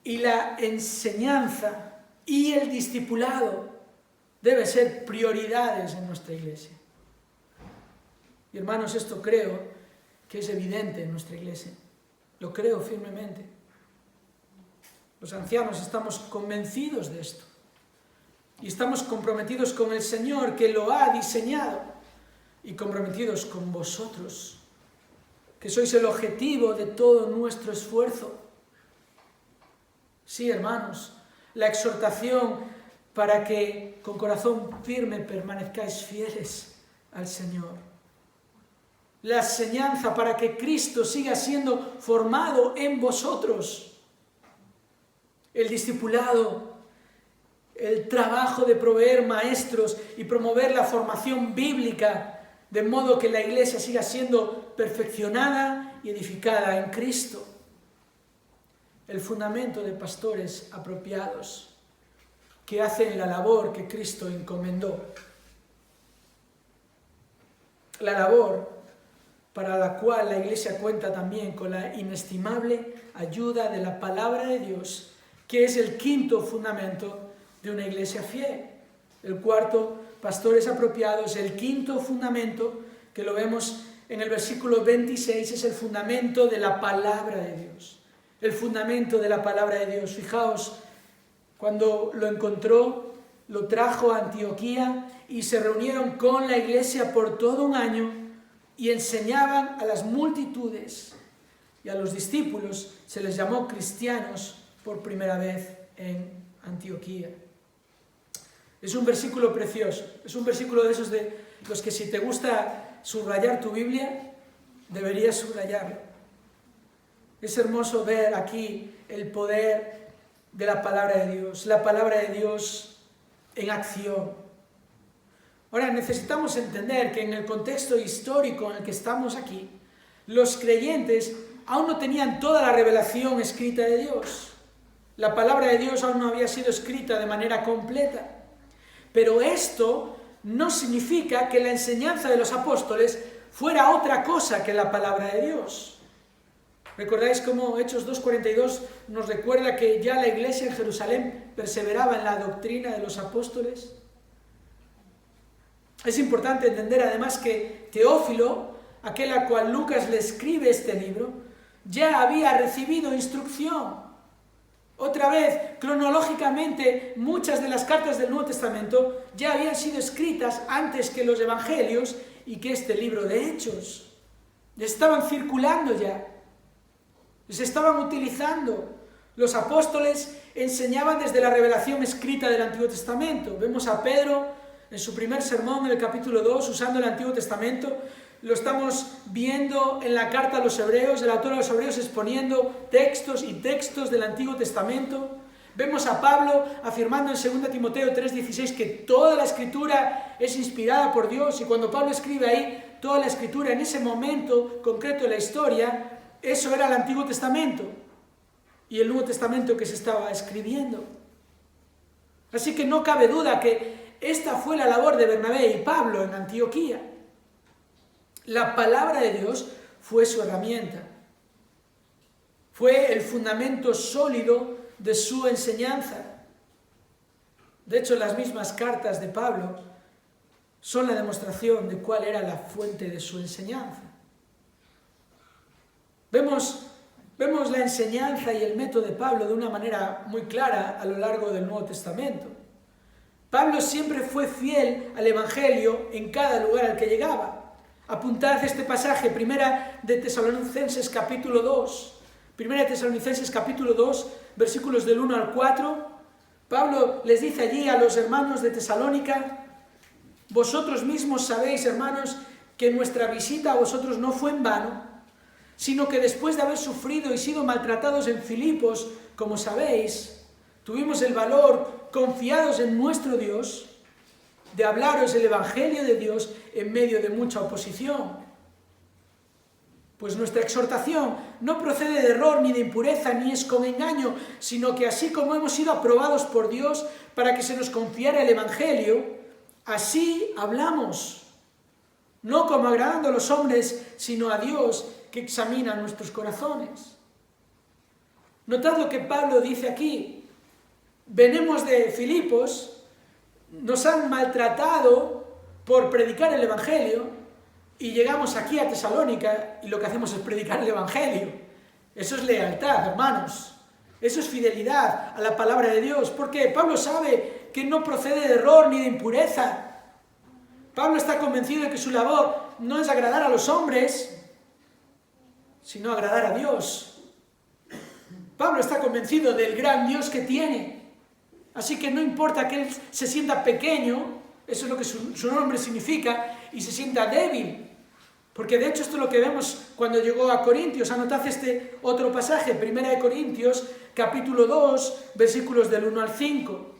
y la enseñanza y el discipulado deben ser prioridades en nuestra iglesia. Y hermanos, esto creo que es evidente en nuestra iglesia. Lo creo firmemente. Los ancianos estamos convencidos de esto. Y estamos comprometidos con el Señor que lo ha diseñado. Y comprometidos con vosotros, que sois el objetivo de todo nuestro esfuerzo. Sí, hermanos, la exhortación para que con corazón firme permanezcáis fieles al Señor. La enseñanza para que Cristo siga siendo formado en vosotros. El discipulado, el trabajo de proveer maestros y promover la formación bíblica, de modo que la iglesia siga siendo perfeccionada y edificada en Cristo. El fundamento de pastores apropiados que hacen la labor que Cristo encomendó. La labor para la cual la iglesia cuenta también con la inestimable ayuda de la palabra de Dios, que es el quinto fundamento de una iglesia fiel. El cuarto, pastores apropiados. El quinto fundamento, que lo vemos en el versículo 26, es el fundamento de la palabra de Dios. El fundamento de la palabra de Dios. Fijaos, cuando lo encontró, lo trajo a Antioquía y se reunieron con la iglesia por todo un año y enseñaban a las multitudes, y a los discípulos se les llamó cristianos por primera vez en Antioquía. Es un versículo precioso, es un versículo de esos de los que si te gusta subrayar tu Biblia, deberías subrayarlo. Es hermoso ver aquí el poder de la palabra de Dios en acción. Ahora necesitamos entender que en el contexto histórico en el que estamos aquí, los creyentes aún no tenían toda la revelación escrita de Dios. La palabra de Dios aún no había sido escrita de manera completa. Pero esto no significa que la enseñanza de los apóstoles fuera otra cosa que la palabra de Dios. ¿Recordáis cómo Hechos 2:42 nos recuerda que ya la iglesia en Jerusalén perseveraba en la doctrina de los apóstoles? Es importante entender además que Teófilo, aquel a cual Lucas le escribe este libro, ya había recibido instrucción. Otra vez, cronológicamente, muchas de las cartas del Nuevo Testamento ya habían sido escritas antes que los Evangelios y que este libro de Hechos. Estaban circulando ya, se estaban utilizando. Los apóstoles enseñaban desde la revelación escrita del Antiguo Testamento. Vemos a Pedro en su primer sermón, en el capítulo 2, usando el Antiguo Testamento. Lo estamos viendo en la carta a los Hebreos, el autor a los Hebreos exponiendo textos y textos del Antiguo Testamento. Vemos a Pablo afirmando en 2 Timoteo 3:16 que toda la Escritura es inspirada por Dios, y cuando Pablo escribe ahí toda la Escritura en ese momento concreto de la historia, eso era el Antiguo Testamento y el Nuevo Testamento que se estaba escribiendo. Así que no cabe duda que esta fue la labor de Bernabé y Pablo en Antioquía. La palabra de Dios fue su herramienta, fue el fundamento sólido de su enseñanza. De hecho, las mismas cartas de Pablo son la demostración de cuál era la fuente de su enseñanza. Vemos la enseñanza y el método de Pablo de una manera muy clara a lo largo del Nuevo Testamento. Pablo siempre fue fiel al Evangelio en cada lugar al que llegaba. Apuntad este pasaje, Primera de Tesalonicenses capítulo 2. Primera de Tesalonicenses capítulo 2, versículos del 1 al 4. Pablo les dice allí a los hermanos de Tesalónica: vosotros mismos sabéis, hermanos, que nuestra visita a vosotros no fue en vano, sino que después de haber sufrido y sido maltratados en Filipos, como sabéis, tuvimos el valor, confiados en nuestro Dios, de hablaros el Evangelio de Dios en medio de mucha oposición. Pues nuestra exhortación no procede de error ni de impureza, ni es con engaño, sino que así como hemos sido aprobados por Dios para que se nos confiara el Evangelio, así hablamos, no como agradando a los hombres, sino a Dios que examina nuestros corazones. Notad lo que Pablo dice aquí. Venimos de Filipos, nos han maltratado por predicar el Evangelio, y llegamos aquí a Tesalónica y lo que hacemos es predicar el Evangelio. Eso es lealtad, hermanos. Eso es fidelidad a la palabra de Dios. Porque Pablo sabe que no procede de error ni de impureza. Pablo está convencido de que su labor no es agradar a los hombres, sino agradar a Dios. Pablo está convencido del gran Dios que tiene. Así que no importa que él se sienta pequeño, eso es lo que su nombre significa, y se sienta débil. Porque de hecho esto es lo que vemos cuando llegó a Corintios. Anotad este otro pasaje, 1 Corintios, capítulo 2, versículos del 1 al 5.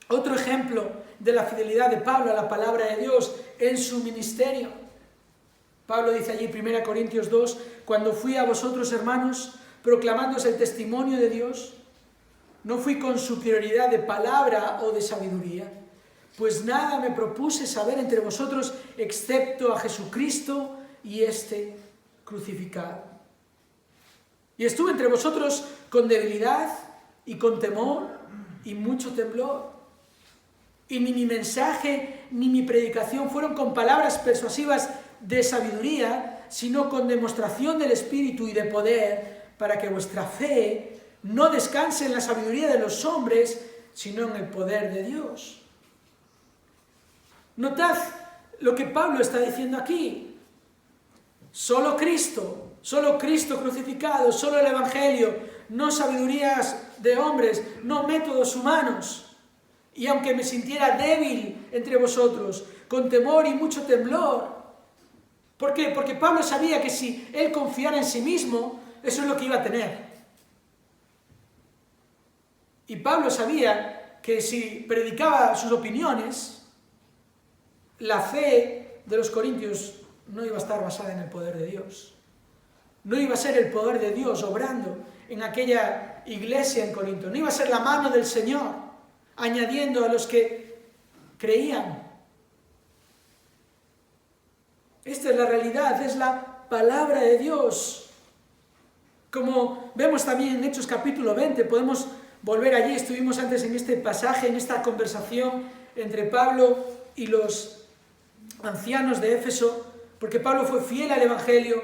Otro ejemplo de la fidelidad de Pablo a la palabra de Dios en su ministerio. Pablo dice allí, 1 Corintios 2, cuando fui a vosotros, hermanos, proclamándoos el testimonio de Dios, no fui con superioridad de palabra o de sabiduría, pues nada me propuse saber entre vosotros excepto a Jesucristo y este crucificado. Y estuve entre vosotros con debilidad y con temor y mucho temblor. Y ni mi mensaje ni mi predicación fueron con palabras persuasivas de sabiduría, sino con demostración del Espíritu y de poder, para que vuestra fe no descanse en la sabiduría de los hombres, sino en el poder de Dios. Notad lo que Pablo está diciendo aquí. Solo Cristo crucificado, solo el Evangelio, no sabidurías de hombres, no métodos humanos. Y aunque me sintiera débil entre vosotros, con temor y mucho temblor. ¿Por qué? Porque Pablo sabía que si él confiara en sí mismo, eso es lo que iba a tener. Y Pablo sabía que si predicaba sus opiniones, la fe de los corintios no iba a estar basada en el poder de Dios. No iba a ser el poder de Dios obrando en aquella iglesia en Corinto. No iba a ser la mano del Señor añadiendo a los que creían. Esta es la realidad, es la palabra de Dios. Como vemos también en Hechos capítulo 20, podemos volver allí. Estuvimos antes en este pasaje, en esta conversación entre Pablo y los ancianos de Éfeso, porque Pablo fue fiel al Evangelio,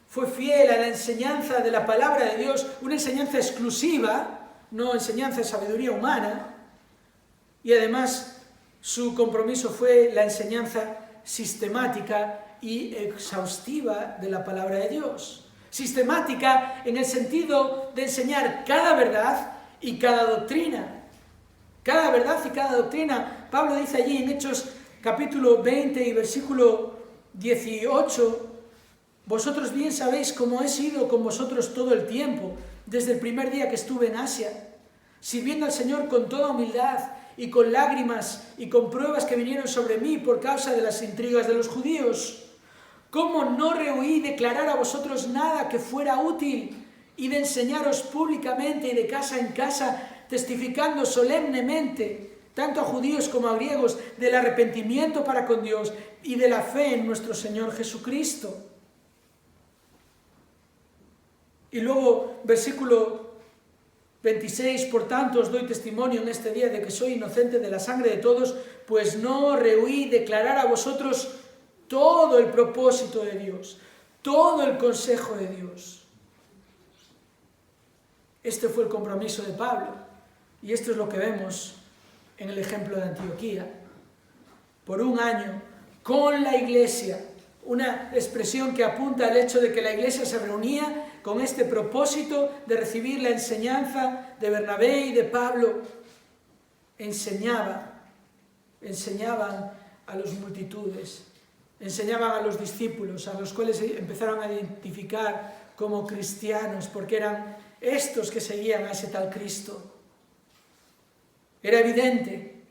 fue fiel a la enseñanza de la palabra de Dios, una enseñanza exclusiva, no enseñanza de sabiduría humana, y además su compromiso fue la enseñanza sistemática y exhaustiva de la palabra de Dios. Sistemática en el sentido de enseñar cada verdad y cada doctrina. Cada verdad y cada doctrina. Pablo dice allí en Hechos capítulo 20 y versículo 18, vosotros bien sabéis cómo he sido con vosotros todo el tiempo, desde el primer día que estuve en Asia, sirviendo al Señor con toda humildad y con lágrimas y con pruebas que vinieron sobre mí por causa de las intrigas de los judíos. ¿Cómo no rehuí declarar a vosotros nada que fuera útil y de enseñaros públicamente y de casa en casa, testificando solemnemente, tanto a judíos como a griegos, del arrepentimiento para con Dios y de la fe en nuestro Señor Jesucristo? Y luego, versículo 26, por tanto os doy testimonio en este día de que soy inocente de la sangre de todos, pues no rehuí declarar a vosotros todo el propósito de Dios, todo el consejo de Dios. Este fue el compromiso de Pablo, y esto es lo que vemos en el ejemplo de Antioquía. Por un año, con la iglesia, una expresión que apunta al hecho de que la iglesia se reunía con este propósito de recibir la enseñanza de Bernabé y de Pablo. Enseñaban a las multitudes, enseñaban a los discípulos, a los cuales empezaron a identificar como cristianos, porque eran estos que seguían a ese tal Cristo. Era evidente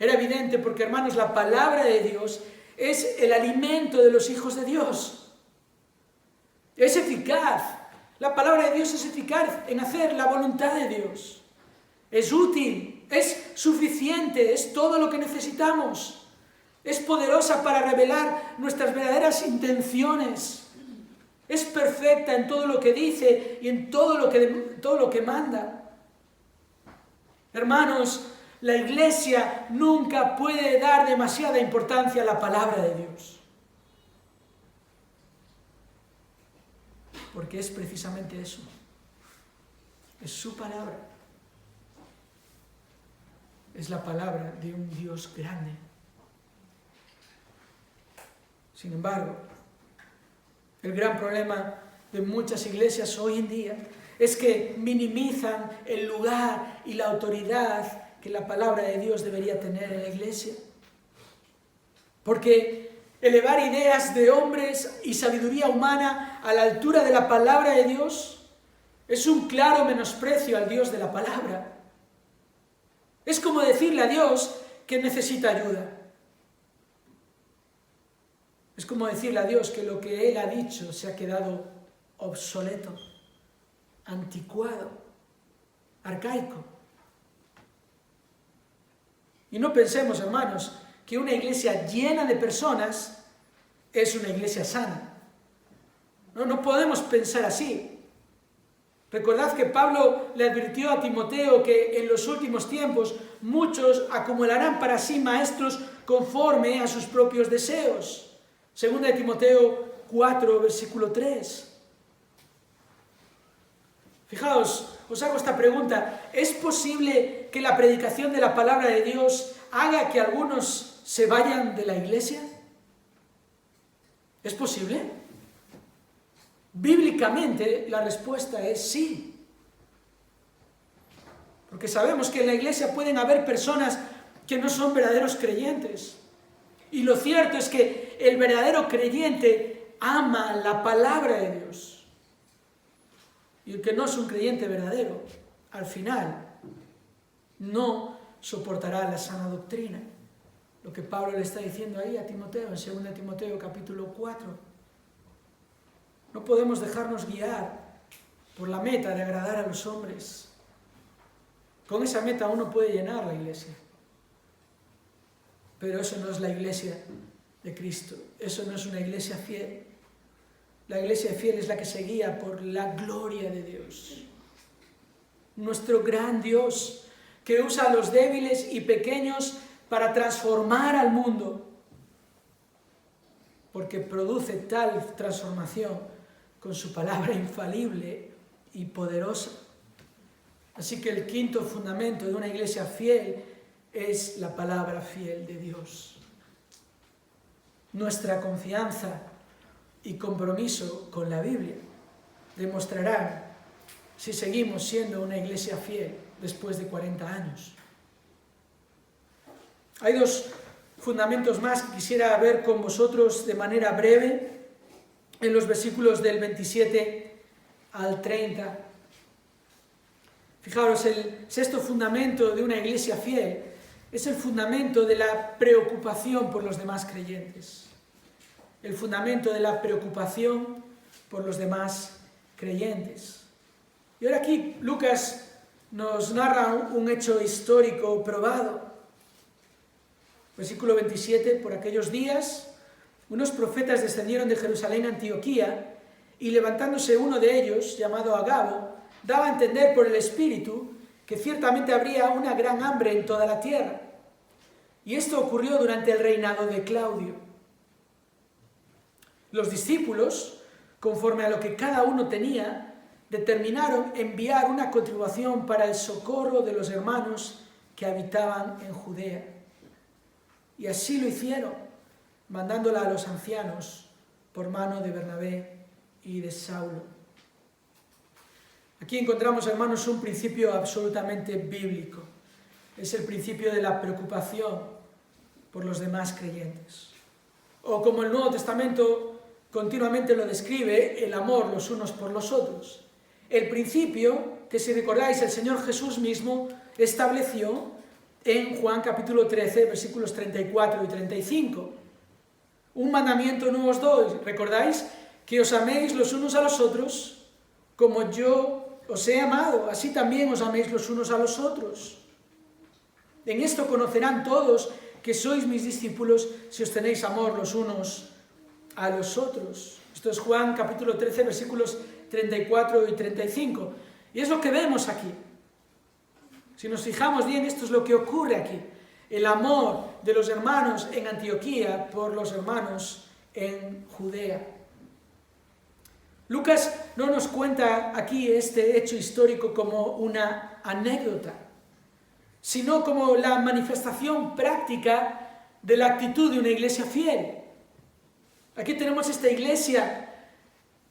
Era evidente porque, hermanos, la palabra de Dios es el alimento de los hijos de Dios. Es eficaz. La palabra de Dios es eficaz en hacer la voluntad de Dios. Es útil, es suficiente, es todo lo que necesitamos. Es poderosa para revelar nuestras verdaderas intenciones. Es perfecta en todo lo que dice y en todo lo que manda. Hermanos, la Iglesia nunca puede dar demasiada importancia a la palabra de Dios. Porque es precisamente eso. Es su palabra. Es la palabra de un Dios grande. Sin embargo, el gran problema de muchas iglesias hoy en día es que minimizan el lugar y la autoridad que la palabra de Dios debería tener en la iglesia. Porque elevar ideas de hombres y sabiduría humana a la altura de la palabra de Dios es un claro menosprecio al Dios de la palabra. Es como decirle a Dios que necesita ayuda. Es como decirle a Dios que lo que Él ha dicho se ha quedado obsoleto, anticuado, arcaico. Y no pensemos, hermanos, que una iglesia llena de personas es una iglesia sana. No podemos pensar así. Recordad que Pablo le advirtió a Timoteo que en los últimos tiempos muchos acumularán para sí maestros conforme a sus propios deseos. Segunda de Timoteo 4, versículo 3. Fijaos, os hago esta pregunta. ¿Es posible que la predicación de la palabra de Dios haga que algunos se vayan de la iglesia? ¿Es posible? Bíblicamente la respuesta es sí. Porque sabemos que en la iglesia pueden haber personas que no son verdaderos creyentes. Y lo cierto es que el verdadero creyente ama la palabra de Dios. Y el que no es un creyente verdadero, al final, no soportará la sana doctrina. Lo que Pablo le está diciendo ahí a Timoteo, en 2 Timoteo capítulo 4. No podemos dejarnos guiar por la meta de agradar a los hombres. Con esa meta uno puede llenar la iglesia. Pero eso no es la iglesia de Cristo. Eso no es una iglesia fiel. La iglesia fiel es la que se guía por la gloria de Dios. Nuestro gran Dios, que usa a los débiles y pequeños para transformar al mundo. Porque produce tal transformación con su palabra infalible y poderosa. Así que el quinto fundamento de una iglesia fiel es la palabra fiel de Dios. Nuestra confianza y compromiso con la Biblia demostrarán si seguimos siendo una iglesia fiel después de 40 años. Hay dos fundamentos más que quisiera ver con vosotros de manera breve en los versículos del 27 al 30. Fijaros, el sexto fundamento de una iglesia fiel es el fundamento de la preocupación por los demás creyentes. El fundamento de la preocupación por los demás creyentes. Y ahora aquí Lucas nos narra un hecho histórico probado. Versículo 27, por aquellos días, unos profetas descendieron de Jerusalén a Antioquía, y levantándose uno de ellos, llamado Agabo, daba a entender por el Espíritu que ciertamente habría una gran hambre en toda la tierra. Y esto ocurrió durante el reinado de Claudio. Los discípulos, conforme a lo que cada uno tenía, determinaron enviar una contribución para el socorro de los hermanos que habitaban en Judea. Y así lo hicieron, mandándola a los ancianos por mano de Bernabé y de Saulo. Aquí encontramos, hermanos, un principio absolutamente bíblico. Es el principio de la preocupación por los demás creyentes. O como el Nuevo Testamento continuamente lo describe, el amor los unos por los otros. El principio que, si recordáis, el Señor Jesús mismo estableció en Juan capítulo 13, versículos 34 y 35. Un mandamiento nuevo os doy, ¿recordáis? Que os améis los unos a los otros, como yo os he amado, así también os améis los unos a los otros. En esto conocerán todos que sois mis discípulos, si os tenéis amor los unos a los otros. Esto es Juan capítulo 13, versículos 34 y 35. Y es lo que vemos aquí. Si nos fijamos bien, esto es lo que ocurre aquí. El amor de los hermanos en Antioquía por los hermanos en Judea. Lucas no nos cuenta aquí este hecho histórico como una anécdota, sino como la manifestación práctica de la actitud de una iglesia fiel. Aquí tenemos esta iglesia,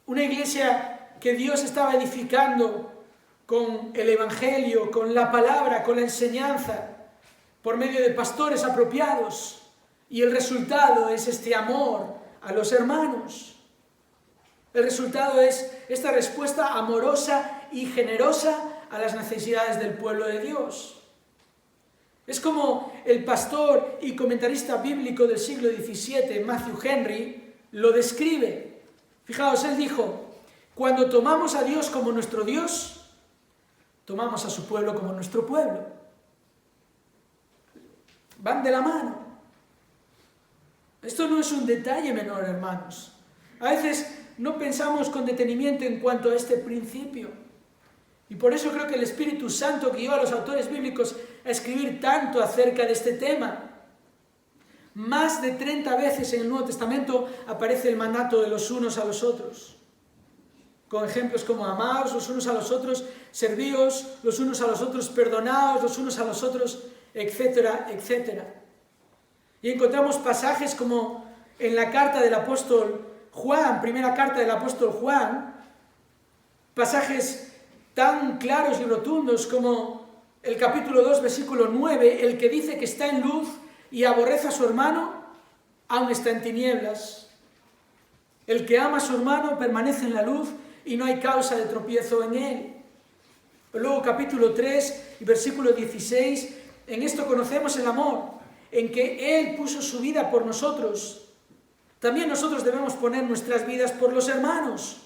una iglesia que Dios estaba edificando con el Evangelio, con la palabra, con la enseñanza, por medio de pastores apropiados. Y el resultado es este amor a los hermanos. El resultado es esta respuesta amorosa y generosa a las necesidades del pueblo de Dios. Es como el pastor y comentarista bíblico del siglo XVII, Matthew Henry, lo describe. Fijaos, él dijo: cuando tomamos a Dios como nuestro Dios, tomamos a su pueblo como nuestro pueblo. Van de la mano. Esto no es un detalle menor, hermanos. A veces no pensamos con detenimiento en cuanto a este principio. Y por eso creo que el Espíritu Santo guió a los autores bíblicos a escribir tanto acerca de este tema. Más de 30 veces en el Nuevo Testamento aparece el mandato de los unos a los otros. Con ejemplos como amaos los unos a los otros, servíos los unos a los otros, perdonaos los unos a los otros, etcétera, etcétera. Y encontramos pasajes como en la carta del apóstol Juan, primera carta del apóstol Juan, pasajes tan claros y rotundos como el capítulo 2, versículo 9, el que dice que está en luz y aborrece a su hermano, aún está en tinieblas. El que ama a su hermano permanece en la luz y no hay causa de tropiezo en él. Luego capítulo 3 y versículo 16, en esto conocemos el amor, en que Él puso su vida por nosotros. También nosotros debemos poner nuestras vidas por los hermanos.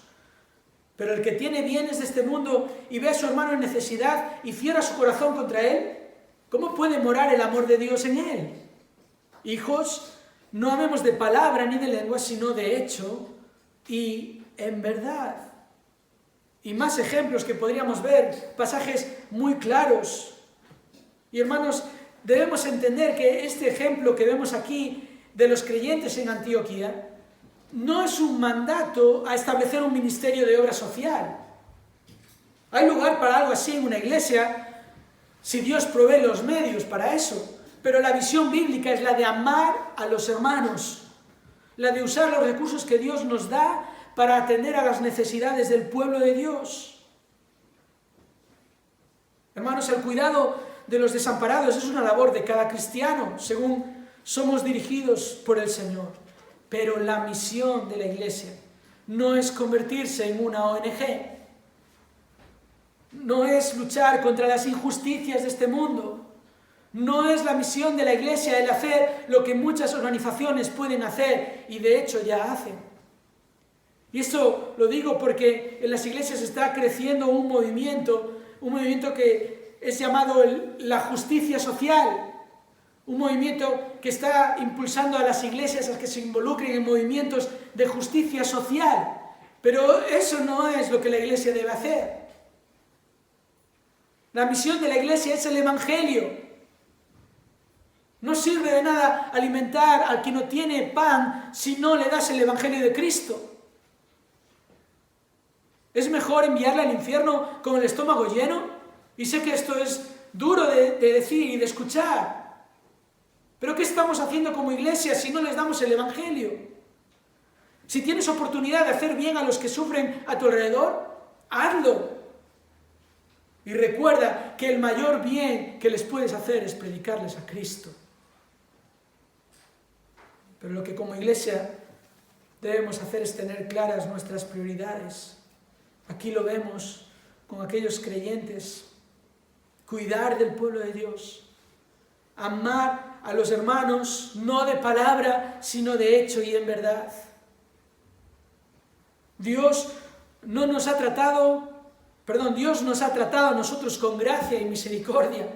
Pero el que tiene bienes de este mundo y ve a su hermano en necesidad y cierra su corazón contra él, ¿cómo puede morar el amor de Dios en él? Hijos, no amemos de palabra ni de lengua, sino de hecho y en verdad. Y más ejemplos que podríamos ver, pasajes muy claros. Y hermanos, debemos entender que este ejemplo que vemos aquí de los creyentes en Antioquía no es un mandato a establecer un ministerio de obra social. Hay lugar para algo así en una iglesia si Dios provee los medios para eso, pero la visión bíblica es la de amar a los hermanos, la de usar los recursos que Dios nos da para atender a las necesidades del pueblo de Dios. Hermanos, el cuidado de los desamparados es una labor de cada cristiano, según somos dirigidos por el Señor. Pero la misión de la iglesia no es convertirse en una ONG, no es luchar contra las injusticias de este mundo, no es la misión de la iglesia el hacer lo que muchas organizaciones pueden hacer y de hecho ya hacen. Y esto lo digo porque en las iglesias está creciendo un movimiento que es llamado la justicia social. Un movimiento que está impulsando a las iglesias a que se involucren en movimientos de justicia social. Pero eso no es lo que la iglesia debe hacer. La misión de la iglesia es el Evangelio. No sirve de nada alimentar al que no tiene pan si no le das el Evangelio de Cristo. Es mejor enviarle al infierno con el estómago lleno. Y sé que esto es duro de decir y de escuchar. ¿Pero qué estamos haciendo como iglesia si no les damos el Evangelio? Si tienes oportunidad de hacer bien a los que sufren a tu alrededor, hazlo. Y recuerda que el mayor bien que les puedes hacer es predicarles a Cristo. Pero lo que como iglesia debemos hacer es tener claras nuestras prioridades. Aquí lo vemos con aquellos creyentes. Cuidar del pueblo de Dios. amar a los hermanos no de palabra, sino de hecho y en verdad. Dios nos ha tratado a nosotros con gracia y misericordia.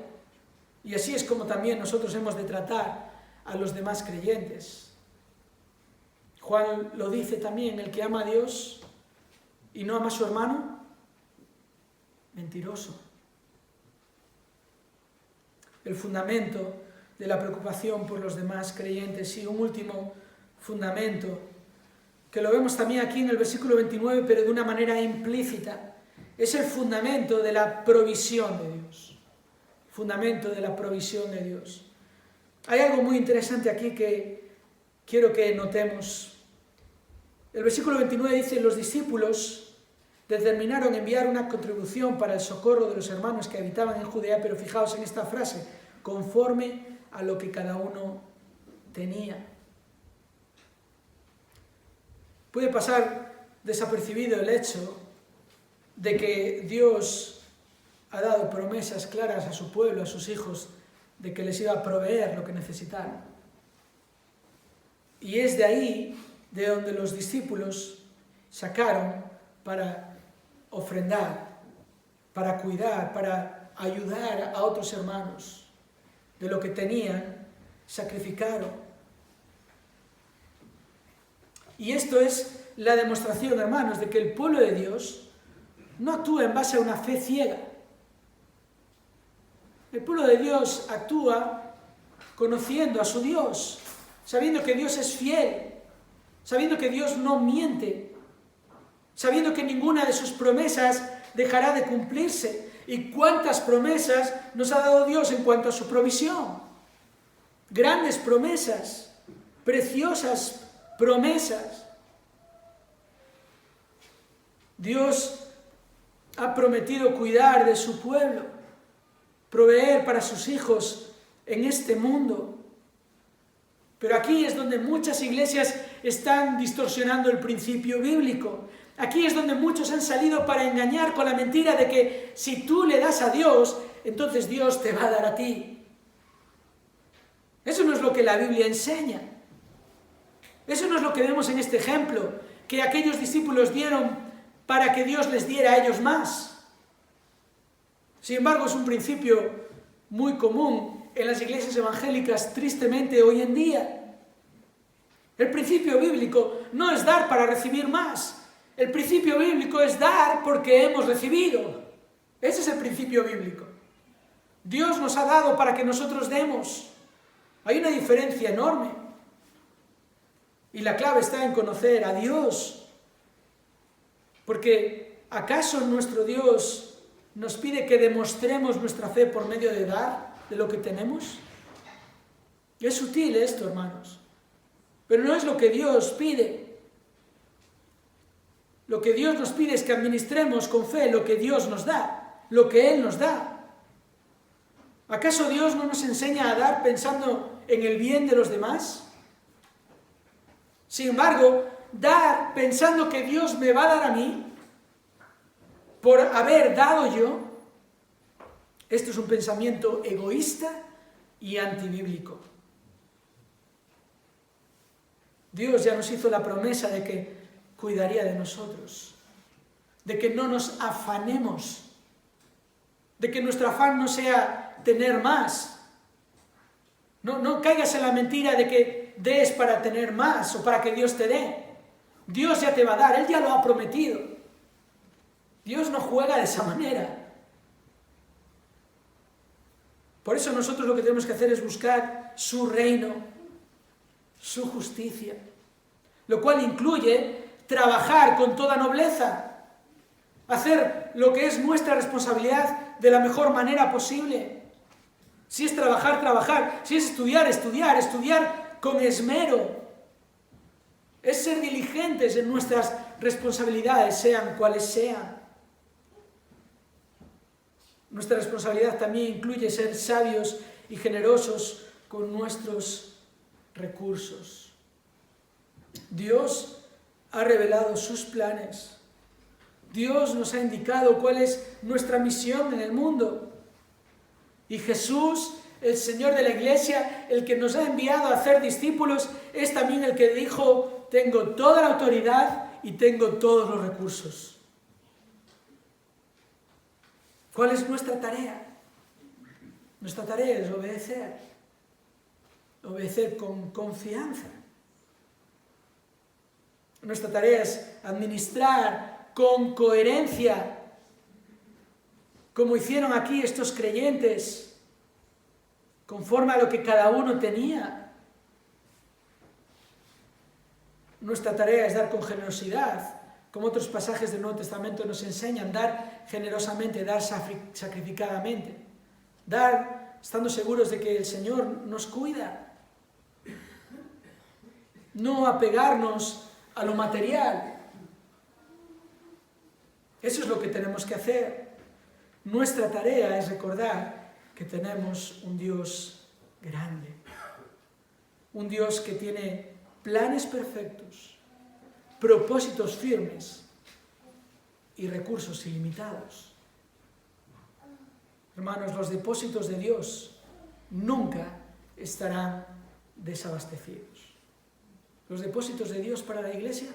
Y así es como también nosotros hemos de tratar a los demás creyentes. Juan lo dice también, el que ama a Dios y no ama a su hermano, mentiroso. El fundamento de la preocupación por los demás creyentes. Y un último fundamento, que lo vemos también aquí en el versículo 29, pero de una manera implícita, es el fundamento de la provisión de Dios. Fundamento de la provisión de Dios. Hay algo muy interesante aquí que quiero que notemos. El versículo 29 dice: los discípulos determinaron enviar una contribución para el socorro de los hermanos que habitaban en Judea, pero fijaos en esta frase, conforme a lo que cada uno tenía. Puede pasar desapercibido el hecho de que Dios ha dado promesas claras a su pueblo, a sus hijos, de que les iba a proveer lo que necesitaran. Y es de ahí de donde los discípulos sacaron para ofrendar, para cuidar, para ayudar a otros hermanos. De lo que tenían, sacrificaron. Y esto es la demostración, hermanos, de que el pueblo de Dios no actúa en base a una fe ciega. El pueblo de Dios actúa conociendo a su Dios, sabiendo que Dios es fiel, sabiendo que Dios no miente, sabiendo que ninguna de sus promesas dejará de cumplirse. ¿Y cuántas promesas nos ha dado Dios en cuanto a su provisión? Grandes promesas, preciosas promesas. Dios ha prometido cuidar de su pueblo, proveer para sus hijos en este mundo. Pero aquí es donde muchas iglesias están distorsionando el principio bíblico. Aquí es donde muchos han salido para engañar con la mentira de que si tú le das a Dios, entonces Dios te va a dar a ti. Eso no es lo que la Biblia enseña. Eso no es lo que vemos en este ejemplo, que aquellos discípulos dieron para que Dios les diera a ellos más. Sin embargo, es un principio muy común en las iglesias evangélicas, tristemente, hoy en día. El principio bíblico no es dar para recibir más. El principio bíblico es dar porque hemos recibido. Ese es el principio bíblico. Dios nos ha dado para que nosotros demos. Hay una diferencia enorme. Y la clave está en conocer a Dios. Porque ¿acaso nuestro Dios nos pide que demostremos nuestra fe por medio de dar de lo que tenemos? Es sutil esto, hermanos. Pero no es lo que Dios pide. Lo que Dios nos pide es que administremos con fe lo que Dios nos da, lo que Él nos da. ¿Acaso Dios no nos enseña a dar pensando en el bien de los demás? Sin embargo, dar pensando que Dios me va a dar a mí, por haber dado yo, esto es un pensamiento egoísta y antibíblico. Dios ya nos hizo la promesa de que cuidaría de nosotros, de que no nos afanemos, de que nuestro afán no sea tener más. No caigas en la mentira de que des para tener más o para que Dios te dé. Dios ya te va a dar, Él ya lo ha prometido. Dios no juega de esa manera. Por eso nosotros lo que tenemos que hacer es buscar su reino, su justicia, lo cual incluye trabajar con toda nobleza, hacer lo que es nuestra responsabilidad de la mejor manera posible. Si es trabajar, trabajar. Si es estudiar, estudiar, estudiar con esmero. Es ser diligentes en nuestras responsabilidades, sean cuales sean. Nuestra responsabilidad también incluye ser sabios y generosos con nuestros recursos. Dios ha revelado sus planes. Dios nos ha indicado cuál es nuestra misión en el mundo. Y Jesús el Señor de la Iglesia, el que nos ha enviado a hacer discípulos, es también el que dijo: tengo toda la autoridad y tengo todos los recursos. ¿Cuál es nuestra tarea? Nuestra tarea es obedecer. Obedecer con confianza. Nuestra tarea es administrar con coherencia, como hicieron aquí estos creyentes, conforme a lo que cada uno tenía. Nuestra tarea es dar con generosidad, como otros pasajes del Nuevo Testamento nos enseñan: dar generosamente, dar sacrificadamente, dar estando seguros de que el Señor nos cuida. No apegarnos a lo material. Eso es lo que tenemos que hacer. Nuestra tarea es recordar que tenemos un Dios grande, un Dios que tiene planes perfectos, propósitos firmes y recursos ilimitados. Hermanos, los depósitos de Dios nunca estarán desabastecidos. Los depósitos de Dios para la Iglesia,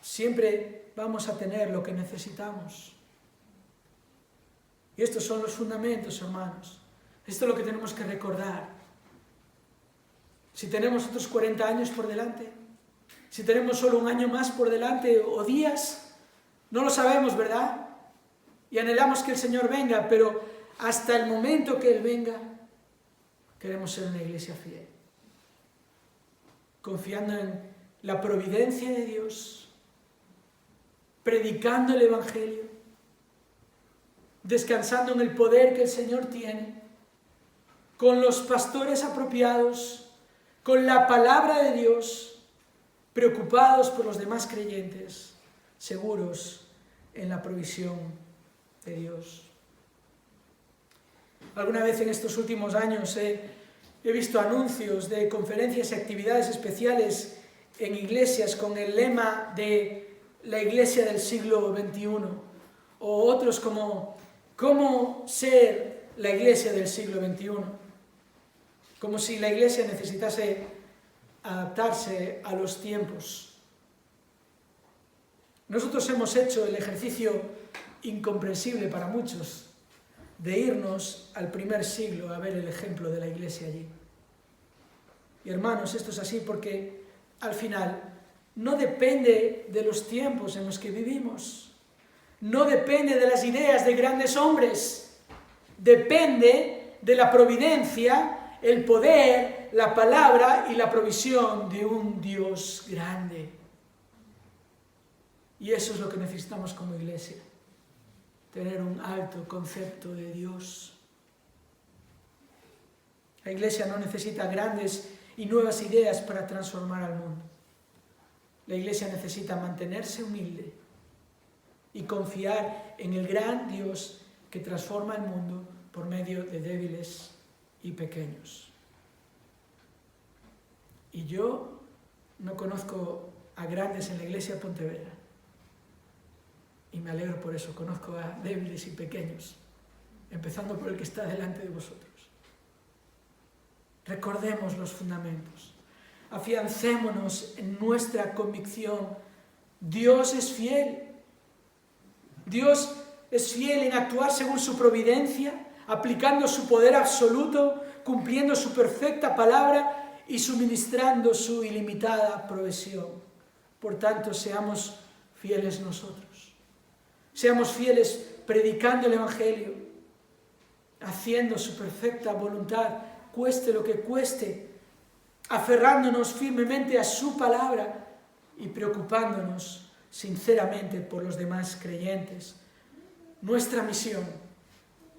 siempre vamos a tener lo que necesitamos. Y estos son los fundamentos, hermanos. Esto es lo que tenemos que recordar. Si tenemos otros 40 años por delante, si tenemos solo un año más por delante o días, no lo sabemos, ¿verdad? Y anhelamos que el Señor venga, pero hasta el momento que Él venga, queremos ser una iglesia fiel, confiando en la providencia de Dios, predicando el Evangelio, descansando en el poder que el Señor tiene, con los pastores apropiados, con la palabra de Dios, preocupados por los demás creyentes, seguros en la provisión de Dios. Alguna vez en estos últimos años he visto anuncios de conferencias y actividades especiales en iglesias con el lema de la iglesia del siglo XXI, o otros como ¿cómo ser la iglesia del siglo XXI? Como si la iglesia necesitase adaptarse a los tiempos. Nosotros hemos hecho el ejercicio incomprensible para muchos de irnos al primer siglo a ver el ejemplo de la iglesia allí. Y hermanos, esto es así porque al final no depende de los tiempos en los que vivimos, no depende de las ideas de grandes hombres, depende de la providencia, el poder, la palabra y la provisión de un Dios grande. Y eso es lo que necesitamos como iglesia, tener un alto concepto de Dios. La iglesia no necesita grandes y nuevas ideas para transformar al mundo. La iglesia necesita mantenerse humilde y confiar en el gran Dios que transforma el mundo por medio de débiles y pequeños. Y yo no conozco a grandes en la iglesia de Pontevedra. Y me alegro por eso, conozco a débiles y pequeños, empezando por el que está delante de vosotros. Recordemos los fundamentos, afiancémonos en nuestra convicción. Dios es fiel. Dios es fiel en actuar según su providencia, aplicando su poder absoluto, cumpliendo su perfecta palabra y suministrando su ilimitada provisión. Por tanto, seamos fieles nosotros. Seamos fieles predicando el Evangelio, haciendo su perfecta voluntad, cueste lo que cueste, aferrándonos firmemente a su palabra y preocupándonos sinceramente por los demás creyentes. Nuestra misión,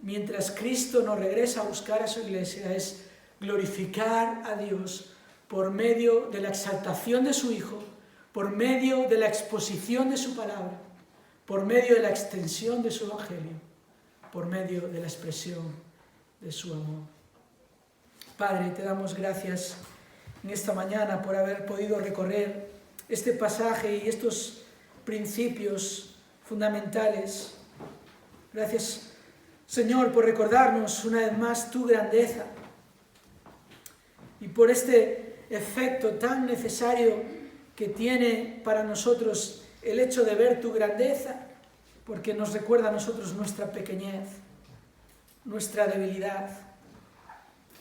mientras Cristo nos regresa a buscar a su iglesia, es glorificar a Dios por medio de la exaltación de su Hijo, por medio de la exposición de su palabra, por medio de la extensión de su Evangelio, por medio de la expresión de su amor. Padre, te damos gracias en esta mañana por haber podido recorrer este pasaje y estos principios fundamentales. Gracias, Señor, por recordarnos una vez más tu grandeza y por este efecto tan necesario que tiene para nosotros el hecho de ver tu grandeza, porque nos recuerda a nosotros nuestra pequeñez, nuestra debilidad,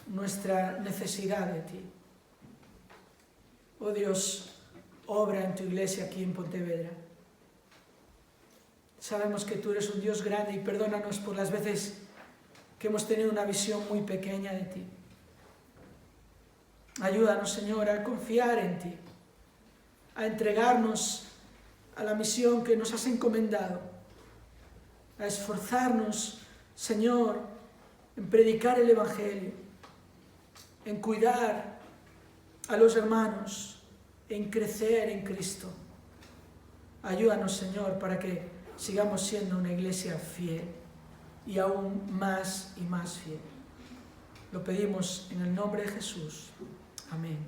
nuestra necesidad de ti. Oh Dios, obra en tu iglesia aquí en Pontevedra. Sabemos que tú eres un Dios grande y perdónanos por las veces que hemos tenido una visión muy pequeña de ti. Ayúdanos, Señor, a confiar en ti, a entregarnos a la misión que nos has encomendado, a esforzarnos, Señor, en predicar el Evangelio, en cuidar a los hermanos, en crecer en Cristo. Ayúdanos, Señor, para que sigamos siendo una iglesia fiel y aún más y más fiel. Lo pedimos en el nombre de Jesús. Amén.